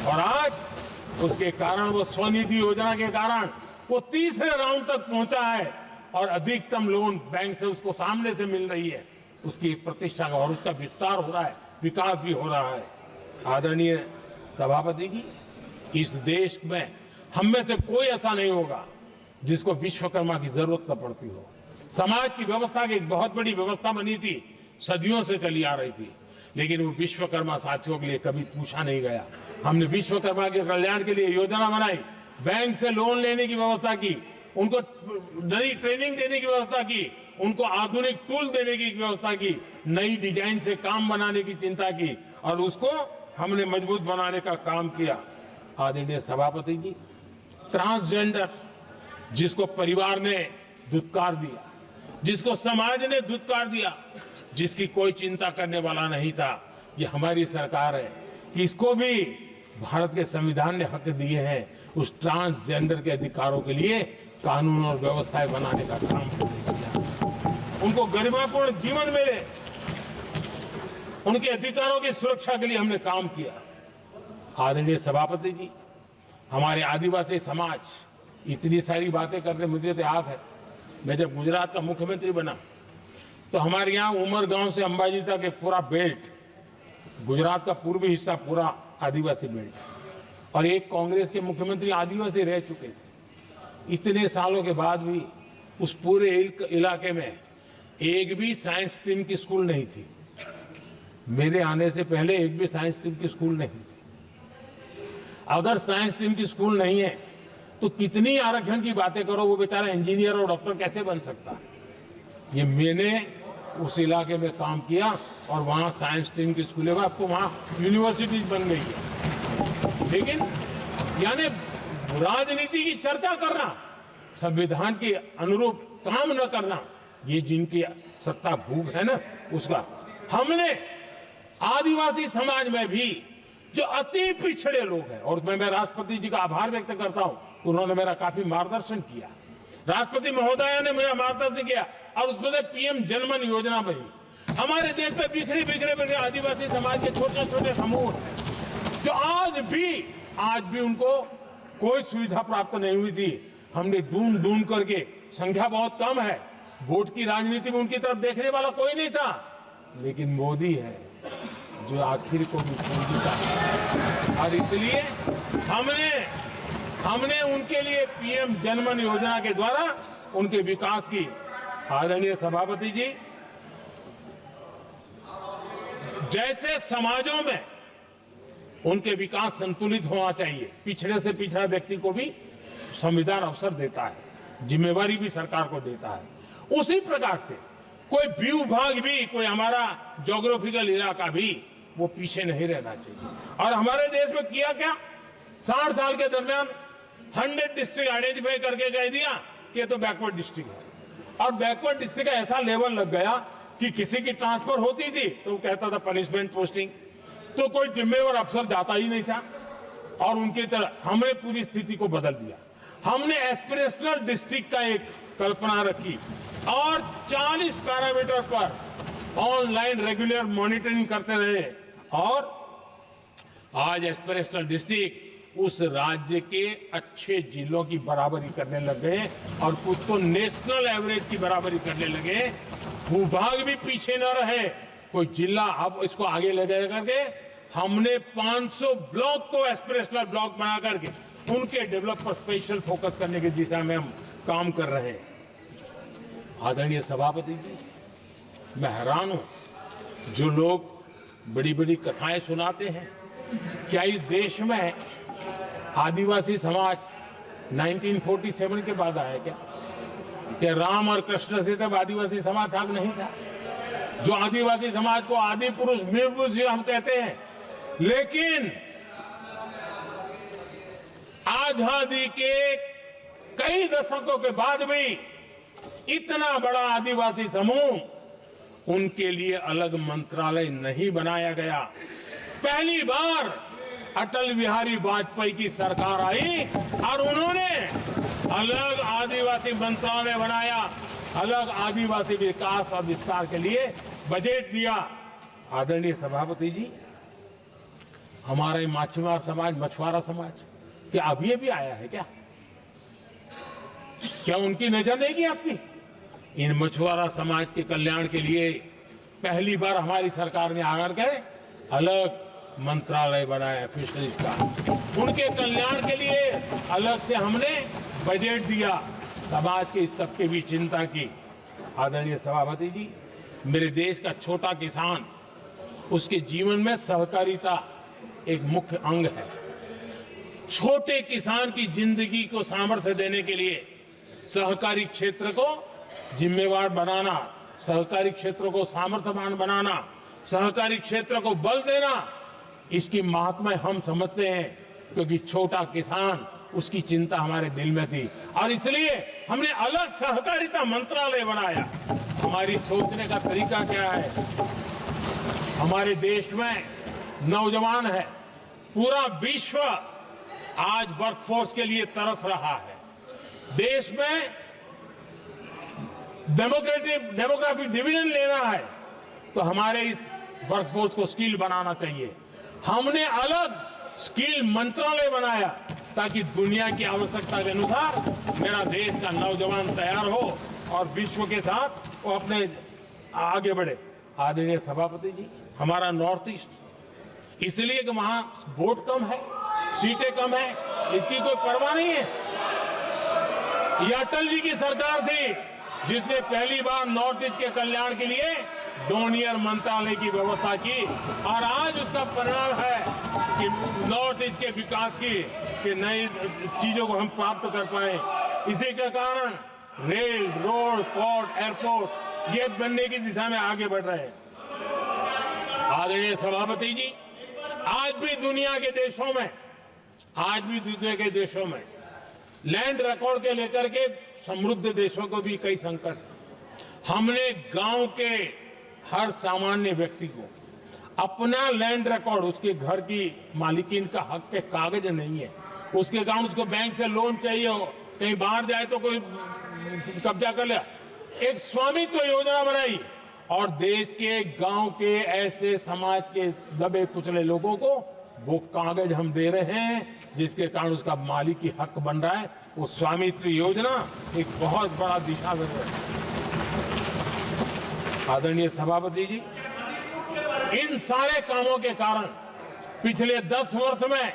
और आज उसके कारण, वो स्वनिधि योजना के कारण वो तीसरे राउंड तक पहुंचा है और अधिकतम लोन बैंक से उसको सामने से मिल रही है। उसकी प्रतिष्ठा और उसका विस्तार हो रहा है, विकास भी हो रहा है। आदरणीय सभापति जी, इस देश में हम में से कोई ऐसा नहीं होगा जिसको विश्वकर्मा की जरूरत न पड़ती हो। समाज की व्यवस्था की एक बहुत बड़ी व्यवस्था बनी थी, सदियों से चली आ रही थी, लेकिन वो विश्वकर्मा साथियों के लिए कभी पूछा नहीं गया। हमने विश्वकर्मा के कल्याण के लिए योजना बनाई, बैंक से लोन लेने की व्यवस्था की, उनको नई ट्रेनिंग देने की व्यवस्था की, उनको आधुनिक टूल देने की व्यवस्था की, नई डिजाइन से काम बनाने की चिंता की, और उसको हमने मजबूत बनाने का काम किया। आदरणीय सभापति जी, ट्रांसजेंडर जिसको परिवार ने धुतकार दिया, जिसको समाज ने धुतकार दिया, जिसकी कोई चिंता करने वाला नहीं था, ये हमारी सरकार है कि इसको भी भारत के संविधान ने हक दिए हैं। उस ट्रांसजेंडर के अधिकारों के लिए कानून और व्यवस्थाएं बनाने का काम हमने किया। उनको गरिमापूर्ण जीवन मिले, उनके अधिकारों की सुरक्षा के लिए हमने काम किया। आदरणीय सभापति जी, हमारे आदिवासी समाज इतनी सारी बातें करते, मुझे तो याद है मैं जब गुजरात का मुख्यमंत्री बना तो हमारे यहाँ उमरगांव से अंबाजी तक एक पूरा बेल्ट, गुजरात का पूर्वी हिस्सा पूरा आदिवासी बेल्ट, और एक कांग्रेस के मुख्यमंत्री आदिवासी रह चुके थे। इतने सालों के बाद भी उस पूरे इलाके में एक भी साइंस स्ट्रीम की स्कूल नहीं थी। मेरे आने से पहले एक भी साइंस स्ट्रीम की स्कूल नहीं थी। अगर साइंस स्ट्रीम की स्कूल नहीं है तो कितनी आरक्षण की बातें करो, वो बेचारा इंजीनियर और डॉक्टर कैसे बन सकता। ये मैंने उस इलाके में काम किया और वहां साइंस स्ट्रीम की स्कूलें, अब तो वहां यूनिवर्सिटीज बन गई है। लेकिन यानी राजनीति की चर्चा करना, संविधान के अनुरूप काम न करना, ये जिनकी सत्ता भूख है ना, उसका हमने आदिवासी समाज में भी जो अति पिछड़े लोग हैं, और मैं राष्ट्रपति जी का आभार व्यक्त करता हूं, उन्होंने मेरा काफी मार्गदर्शन किया। राष्ट्रपति महोदया ने मेरा मार्गदर्शन किया और उसमें से पीएम जनमन योजना बनी। हमारे देश में बिखरे बिखरे आदिवासी समाज के छोटे छोटे समूह हैं जो आज भी उनको कोई सुविधा प्राप्त नहीं हुई थी। हमने ढूंढ ढूंढ करके, संख्या बहुत कम है, वोट की राजनीति में उनकी तरफ देखने वाला कोई नहीं था, लेकिन मोदी है जो आखिर को भी समझता है। और इसलिए हमने उनके लिए पीएम जनमन योजना के द्वारा उनके विकास की। आदरणीय सभापति जी, जैसे समाजों में उनके विकास संतुलित होना चाहिए, पिछड़े से पिछड़ा व्यक्ति को भी संविधान अवसर देता है, जिम्मेवारी भी सरकार को देता है, उसी प्रकार से कोई भू भाग भी, कोई हमारा ज्योग्राफिकल इलाका भी वो पीछे नहीं रहना चाहिए। और हमारे देश में किया क्या, 60 साल के दरमियान 100 डिस्ट्रिक्ट आइडेंटिफाई करके कह दिया कि ये तो बैकवर्ड डिस्ट्रिक्ट है। और बैकवर्ड डिस्ट्रिक्ट का ऐसा लेवल लग गया कि किसी की ट्रांसफर होती थी तो वो कहता था पनिशमेंट पोस्टिंग, तो कोई जिम्मेवार अफसर जाता ही नहीं था। और उनकी तरह हमने पूरी स्थिति को बदल दिया। हमने एस्पिरेशनल डिस्ट्रिक्ट का एक कल्पना रखी और 40 पैरामीटर पर ऑनलाइन रेगुलर मॉनिटरिंग करते रहे। और आज एस्पिरेशनल डिस्ट्रिक्ट उस राज्य के अच्छे जिलों की बराबरी करने लग गए और कुछ तो नेशनल एवरेज की बराबरी करने लगे। भूभाग भी पीछे न रहे, कोई जिला अब इसको आगे ले गए करके हमने 500 ब्लॉक को एस्पिरेशनल ब्लॉक बना करके उनके डेवलप पर स्पेशल फोकस करने की दिशा में हम काम कर रहे हैं। आदरणीय सभापति जी, मैं हैरान हूं जो लोग बड़ी बड़ी कथाएं सुनाते हैं। क्या इस देश में आदिवासी समाज 1947 के बाद आया क्या? क्या राम और कृष्ण थे तब आदिवासी समाज था नहीं था? जो आदिवासी समाज को आदि पुरुष वीर पुरुष हम कहते हैं, लेकिन आजादी के कई दशकों के बाद भी इतना बड़ा आदिवासी समूह, उनके लिए अलग मंत्रालय नहीं बनाया गया। पहली बार अटल बिहारी वाजपेयी की सरकार आई और उन्होंने अलग आदिवासी मंत्रालय बनाया, अलग आदिवासी विकास और विस्तार के लिए बजट दिया। आदरणीय सभापति जी, हमारे माछीमार समाज, मछुआरा समाज, क्या अब ये भी आया है क्या? क्या उनकी नजर नहीं की आपकी? इन मछुआरा समाज के कल्याण के लिए पहली बार हमारी सरकार ने आकर के अलग मंत्रालय बनाया फिशरीज का। उनके कल्याण के लिए अलग से हमने बजट दिया, समाज के इस तबके की चिंता की। आदरणीय सभापति जी, मेरे देश का छोटा किसान, उसके जीवन में सहकारिता एक मुख्य अंग है। छोटे किसान की जिंदगी को सामर्थ्य देने के लिए सहकारी क्षेत्र को जिम्मेवार बनाना, सहकारी क्षेत्र को सामर्थ्यवान बनाना, सहकारी क्षेत्र को बल देना, इसकी महात्मा हम समझते हैं, क्योंकि छोटा किसान, उसकी चिंता हमारे दिल में थी और इसलिए हमने अलग सहकारिता मंत्रालय बनाया। हमारी सोचने का तरीका क्या है? हमारे देश में नौजवान है, पूरा विश्व आज वर्कफोर्स के लिए तरस रहा है। देश में डेमोग्राफिक डिवीजन लेना है तो हमारे इस वर्कफोर्स को स्किल बनाना चाहिए। हमने अलग स्किल मंत्रालय बनाया ताकि दुनिया की आवश्यकता के अनुसार मेरा देश का नौजवान तैयार हो और विश्व के साथ वो अपने आगे बढ़े। आदरणीय सभापति जी, हमारा नॉर्थ ईस्ट इसलिए कि वहां वोट कम है, सीटें कम है, इसकी कोई परवाह नहीं है। ये अटल जी की सरकार थी जिसने पहली बार नॉर्थ ईस्ट के कल्याण के लिए डोनियर मंत्रालय की व्यवस्था की और आज उसका परिणाम है कि नॉर्थ ईस्ट के विकास की कि नई चीजों को हम प्राप्त कर पाए। इसी के कारण रेल, रोड, पोर्ट, एयरपोर्ट ये बनने की दिशा में आगे बढ़ रहे हैं। आदरणीय सभापति जी, आज भी दुनिया के देशों में लैंड रिकॉर्ड के लेकर के समृद्ध देशों को भी कई संकट। हमने गांव के हर सामान्य व्यक्ति को अपना लैंड रिकॉर्ड, उसके घर की मालिकीन का हक के कागज नहीं है, उसके गांव उसको बैंक से लोन चाहिए हो, कहीं बाहर जाए तो कोई कब्जा कर ले, एक स्वामित्व योजना बनाई और देश के गांव के ऐसे समाज के दबे कुचले लोगों को वो कागज हम दे रहे हैं जिसके कारण उसका मालिकी हक बन रहा है। वो स्वामित्व योजना एक बहुत बड़ा दिशा दे रहा है। आदरणीय सभापति जी, इन सारे कामों के कारण पिछले 10 वर्ष में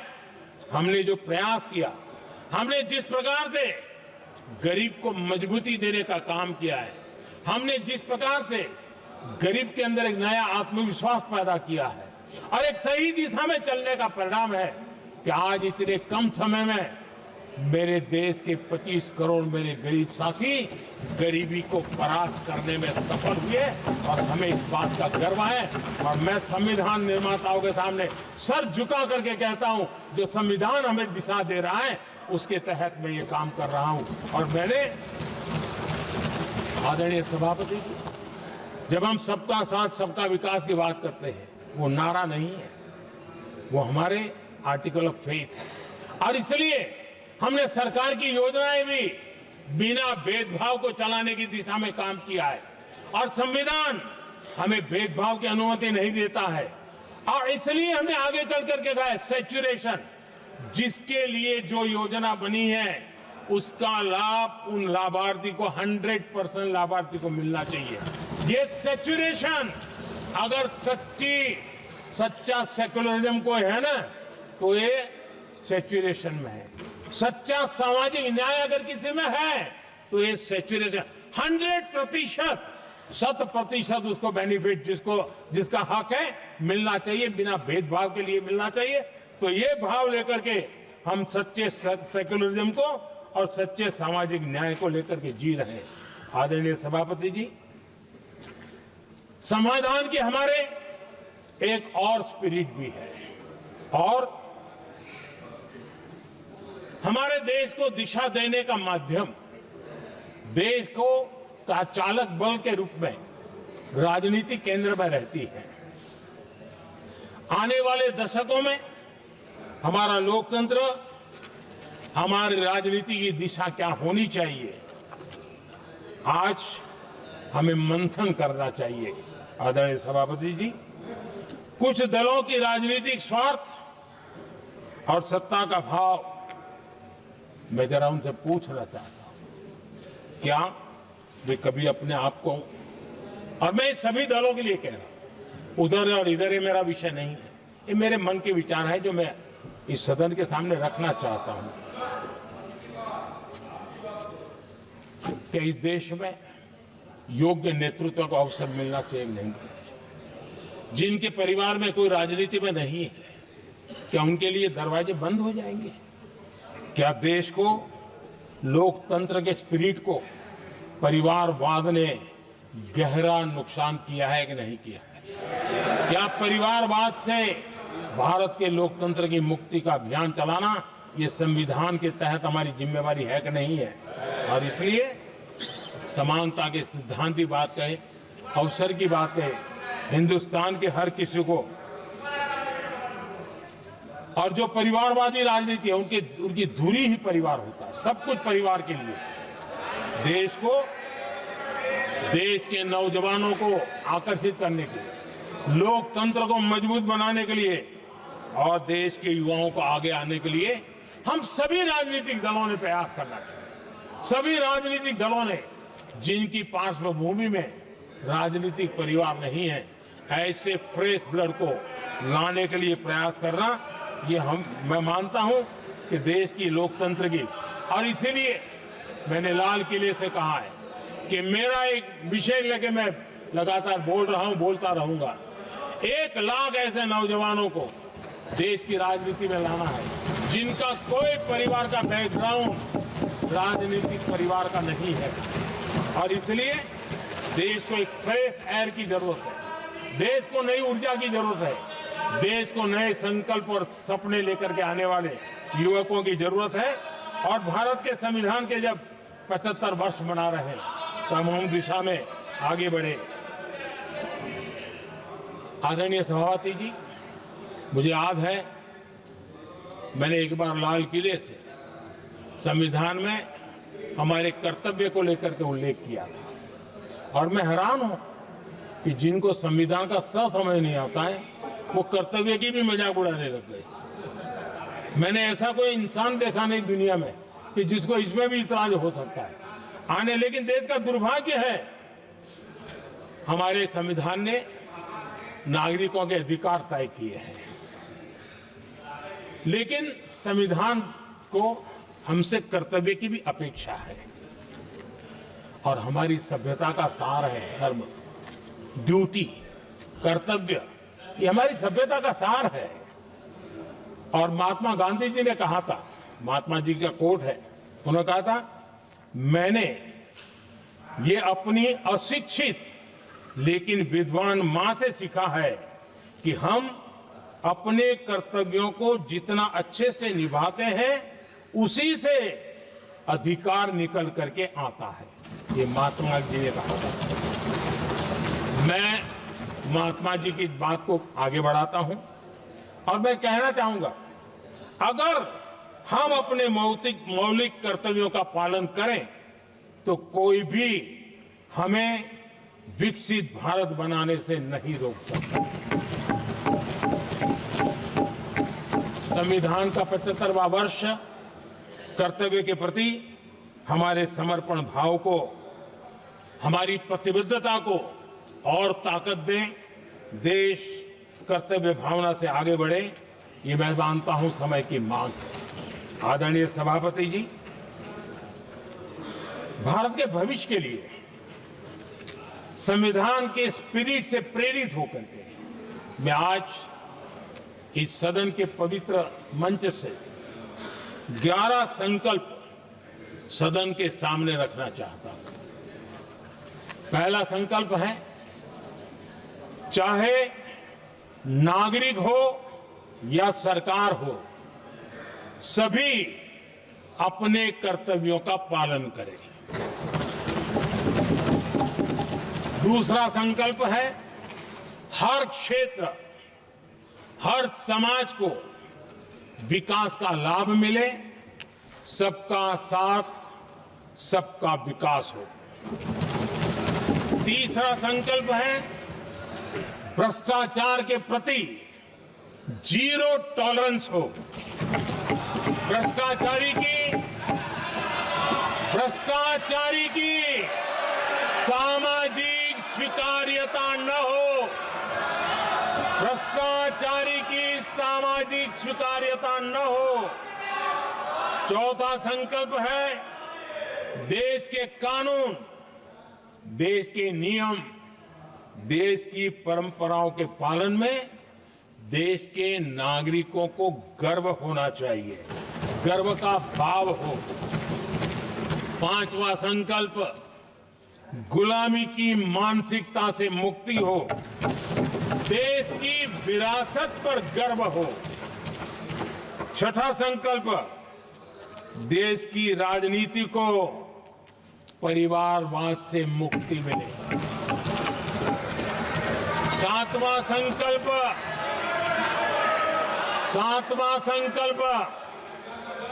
हमने जो प्रयास किया, हमने जिस प्रकार से गरीब को मजबूती देने का काम किया है, हमने जिस प्रकार से गरीब के अंदर एक नया आत्मविश्वास पैदा किया है और एक सही दिशा में चलने का परिणाम है कि आज इतने कम समय में मेरे देश के 25 करोड़ मेरे गरीब साथी गरीबी को परास्त करने में सफल हुए और हमें इस बात का गर्व है। और मैं संविधान निर्माताओं के सामने सर झुका करके कहता हूं, जो संविधान हमें दिशा दे रहा है उसके तहत मैं ये काम कर रहा हूं। और मैंने आदरणीय सभापति जी, जब हम सबका साथ सबका विकास की बात करते हैं, वो नारा नहीं है, वो हमारे आर्टिकल ऑफ फेथ है। और इसलिए हमने सरकार की योजनाएं भी बिना भेदभाव को चलाने की दिशा में काम किया है। और संविधान हमें भेदभाव की अनुमति नहीं देता है। और इसलिए हमने आगे चल करके कहा है सैचुरेशन, जिसके लिए जो योजना बनी है उसका लाभ उन लाभार्थी को 100% लाभार्थी को मिलना चाहिए। ये सैचुरेशन अगर सच्चा सेकुलरिज्म को है ना, तो ये सैचुरेशन में है। सच्चा सामाजिक न्याय अगर किसी में है तो ये सैचुरेशन 100%, 100% उसको बेनिफिट जिसका हक है मिलना चाहिए, बिना भेदभाव के लिए मिलना चाहिए। तो ये भाव लेकर के हम सच्चे सेकुलरिज्म को और सच्चे सामाजिक न्याय को लेकर के जी रहे हैं। आदरणीय सभापति जी, संविधान की हमारे एक और स्पिरिट भी है और हमारे देश को दिशा देने का माध्यम, देश को का चालक बल के रूप में राजनीति केंद्र में रहती है। आने वाले दशकों में हमारा लोकतंत्र, हमारी राजनीति की दिशा क्या होनी चाहिए, आज हमें मंथन करना चाहिए। आदरणीय सभापति जी, कुछ दलों की राजनीतिक स्वार्थ और सत्ता का भाव, मैं जरा उनसे पूछना चाहता हूं, क्या वे कभी अपने आप को, और मैं सभी दलों के लिए कह रहा हूं, उधर और इधर ये मेरा विषय नहीं है, ये मेरे मन के विचार है जो मैं इस सदन के सामने रखना चाहता हूं। क्या इस देश में योग्य नेतृत्व को अवसर मिलना चाहिए? नहीं। जिनके परिवार में कोई राजनीति में नहीं है, क्या उनके लिए दरवाजे बंद हो जाएंगे? क्या देश को, लोकतंत्र के स्पिरिट को परिवारवाद ने गहरा नुकसान किया है कि नहीं किया है? क्या परिवारवाद से भारत के लोकतंत्र की मुक्ति का अभियान चलाना ये संविधान के तहत हमारी जिम्मेवारी है कि नहीं है? और इसलिए समानता के सिद्धांत की बात कहे, अवसर की बात कहे, हिंदुस्तान के हर किसी को, और जो परिवारवादी राजनीति है उनकी धुरी ही परिवार होता है, सब कुछ परिवार के लिए। देश को, देश के नौजवानों को आकर्षित करने के लिए, लोकतंत्र को मजबूत बनाने के लिए और देश के युवाओं को आगे आने के लिए हम सभी राजनीतिक दलों ने प्रयास करना चाहिए। सभी राजनीतिक दलों ने, जिनकी पार्श्वभूमि में राजनीतिक परिवार नहीं है, ऐसे फ्रेश ब्लड को लाने के लिए प्रयास करना, ये मैं मानता हूं कि देश की लोकतंत्र की, और इसीलिए मैंने लाल किले से कहा है कि मेरा एक विषय लेके मैं लगातार बोल रहा हूं, बोलता रहूंगा। 1 लाख ऐसे नौजवानों को देश की राजनीति में लाना है जिनका कोई परिवार का बैकग्राउंड राजनीतिक परिवार का नहीं है। और इसलिए देश को एक फ्रेश एयर की जरूरत है, देश को नई ऊर्जा की जरूरत है, देश को नए संकल्प और सपने लेकर के आने वाले युवकों की जरूरत है। और भारत के संविधान के जब 75 वर्ष मना रहे हैं, तब हम दिशा में आगे बढ़े। आदरणीय सभापति जी, मुझे याद है मैंने एक बार लाल किले से संविधान में हमारे कर्तव्य को लेकर के उल्लेख किया था, और मैं हैरान हूं कि जिनको संविधान का समझ नहीं आता है वो कर्तव्य की भी मजाक उड़ाने लग गए। मैंने ऐसा कोई इंसान देखा नहीं दुनिया में कि जिसको इसमें भी इतराज हो सकता है आने। लेकिन देश का दुर्भाग्य है, हमारे संविधान ने नागरिकों के अधिकार तय किए हैं, लेकिन संविधान को हमसे कर्तव्य की भी अपेक्षा है। और हमारी सभ्यता का सार है धर्म, ड्यूटी, कर्तव्य, ये हमारी सभ्यता का सार है। और महात्मा गांधी जी ने कहा था महात्मा जी का कोट है, उन्होंने कहा था, मैंने ये अपनी अशिक्षित लेकिन विद्वान मां से सीखा है कि हम अपने कर्तव्यों को जितना अच्छे से निभाते हैं उसी से अधिकार निकल करके आता है। ये महात्मा जी ने कहा था। मैं महात्मा जी की बात को आगे बढ़ाता हूं और मैं कहना चाहूंगा, अगर हम अपने मौलिक कर्तव्यों का पालन करें तो कोई भी हमें विकसित भारत बनाने से नहीं रोक सकता। संविधान का 75वां वर्ष कर्तव्य के प्रति हमारे समर्पण भाव को, हमारी प्रतिबद्धता को और ताकत दे, देश कर्तव्य भावना से आगे बढ़े, ये मैं मानता हूं समय की मांग है। आदरणीय सभापति जी, भारत के भविष्य के लिए संविधान के स्पिरिट से प्रेरित होकर के मैं आज इस सदन के पवित्र मंच से 11 संकल्प सदन के सामने रखना चाहता हूं। पहला संकल्प है, चाहे नागरिक हो या सरकार हो, सभी अपने कर्तव्यों का पालन करें। दूसरा संकल्प है, हर क्षेत्र, हर समाज को विकास का लाभ मिले, सबका साथ, सबका विकास हो। तीसरा संकल्प है, भ्रष्टाचार के प्रति जीरो टॉलरेंस हो। भ्रष्टाचारी की सामाजिक स्वीकार्यता न हो। भ्रष्टाचारी की सामाजिक स्वीकार्यता न हो। चौथा संकल्प है, देश के कानून, देश के नियम, देश की परंपराओं के पालन में देश के नागरिकों को गर्व होना चाहिए, गर्व का भाव हो। पांचवा संकल्प, गुलामी की मानसिकता से मुक्ति हो, देश की विरासत पर गर्व हो। छठा संकल्प, देश की राजनीति को परिवारवाद से मुक्ति मिले। सातवां संकल्प,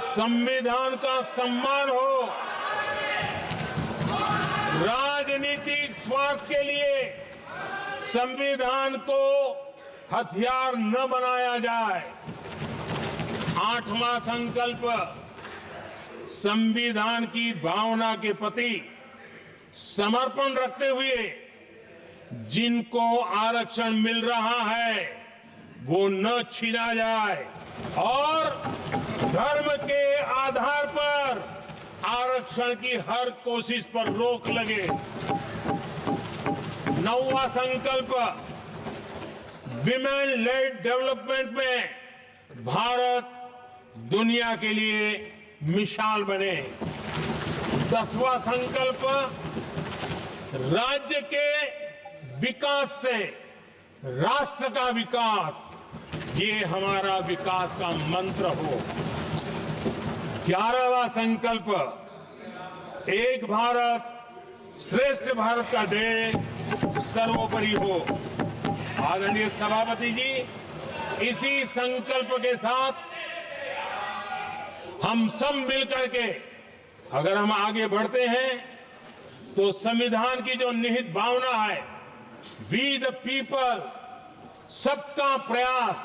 संविधान का सम्मान हो। राजनीतिक स्वार्थ के लिए संविधान को हथियार न बनाया जाए। आठवां संकल्प, संविधान की भावना के प्रति समर्पण रखते हुए जिनको आरक्षण मिल रहा है वो न छीना जाए और धर्म के आधार पर आरक्षण की हर कोशिश पर रोक लगे। नौवां संकल्प, विमेन लेड डेवलपमेंट में भारत दुनिया के लिए मिसाल बने। 10वां संकल्प, राज्य के विकास से राष्ट्र का विकास, ये हमारा विकास का मंत्र हो। 11वां संकल्प, एक भारत श्रेष्ठ भारत का ध्येय सर्वोपरि हो। आदरणीय सभापति जी, इसी संकल्प के साथ हम सब मिलकर के अगर हम आगे बढ़ते हैं तो संविधान की जो निहित भावना है, वी द पीपल, सबका प्रयास,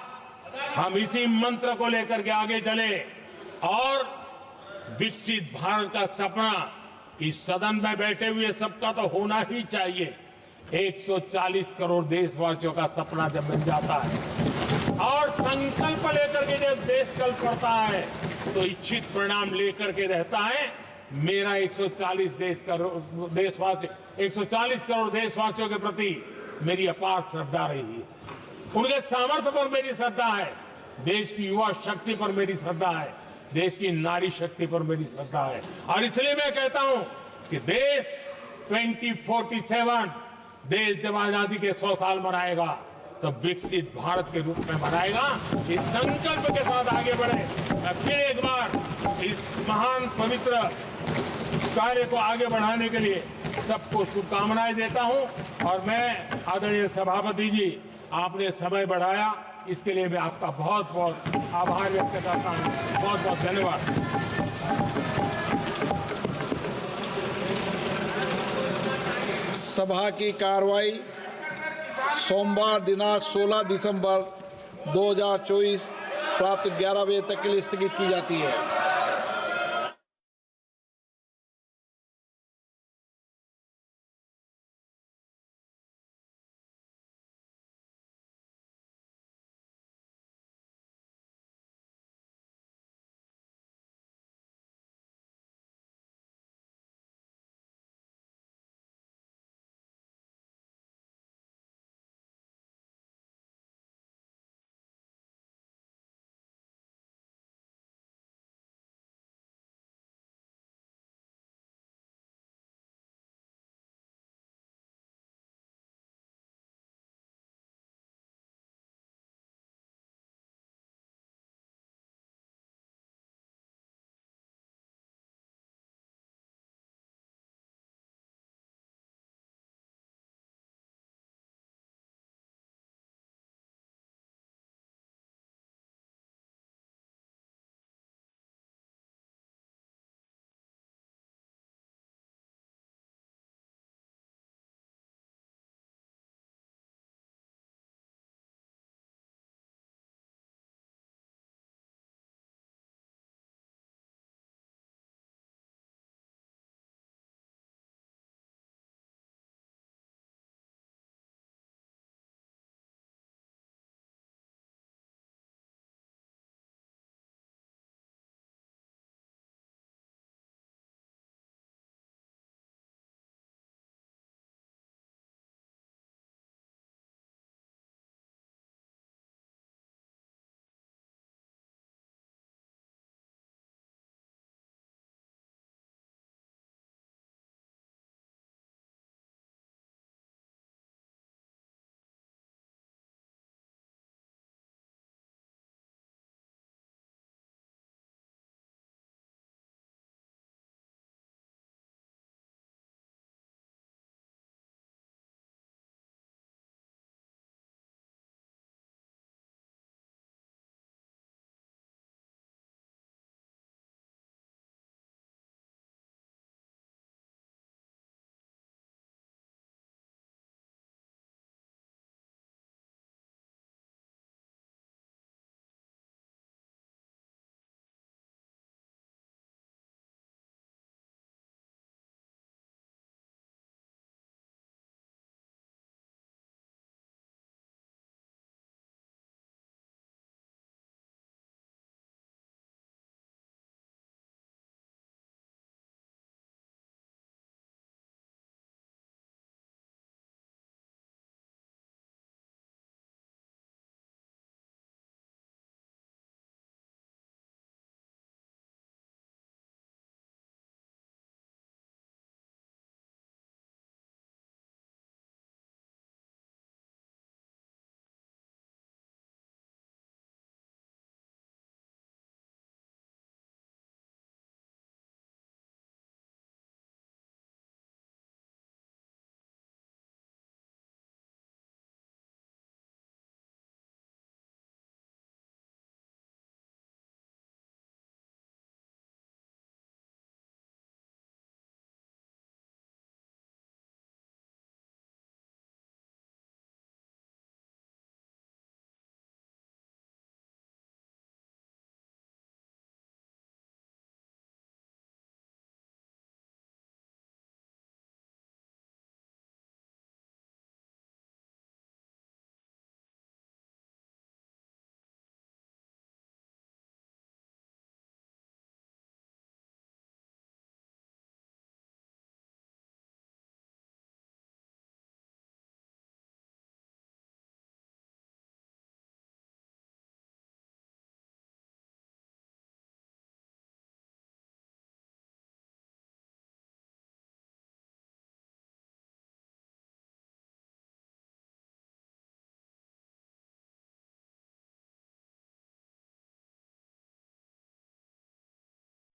हम इसी मंत्र को लेकर के आगे चले और विकसित भारत का सपना इस सदन में बैठे हुए सबका तो होना ही चाहिए। 140 करोड़ देशवासियों का सपना जब बन जाता है और संकल्प लेकर के जब देश चल पड़ता है तो इच्छित परिणाम लेकर के रहता है। मेरा 140 करोड़ देशवासियों के प्रति मेरी अपार श्रद्धा रही है। उनके सामर्थ्य पर मेरी श्रद्धा है, देश की युवा शक्ति पर मेरी श्रद्धा है। देश की नारी शक्ति पर मेरी श्रद्धा है। और इसलिए मैं कहता हूं कि देश 2047 देश जब आजादी के 100 साल मनाएगा तब विकसित भारत के रूप में मनाएगा। इस संकल्प के साथ आगे बढ़े। मैं फिर एक बार इस महान पवित्र कार्य को आगे बढ़ाने के लिए सबको शुभकामनाएं देता हूं। और मैं आदरणीय सभापति जी, आपने समय बढ़ाया, इसके लिए मैं आपका बहुत बहुत आभार व्यक्त करता हूं। बहुत बहुत धन्यवाद। सभा की कार्रवाई सोमवार दिनांक 16 दिसंबर 2024 प्राप्त 11 बजे तक के लिए स्थगित की जाती है।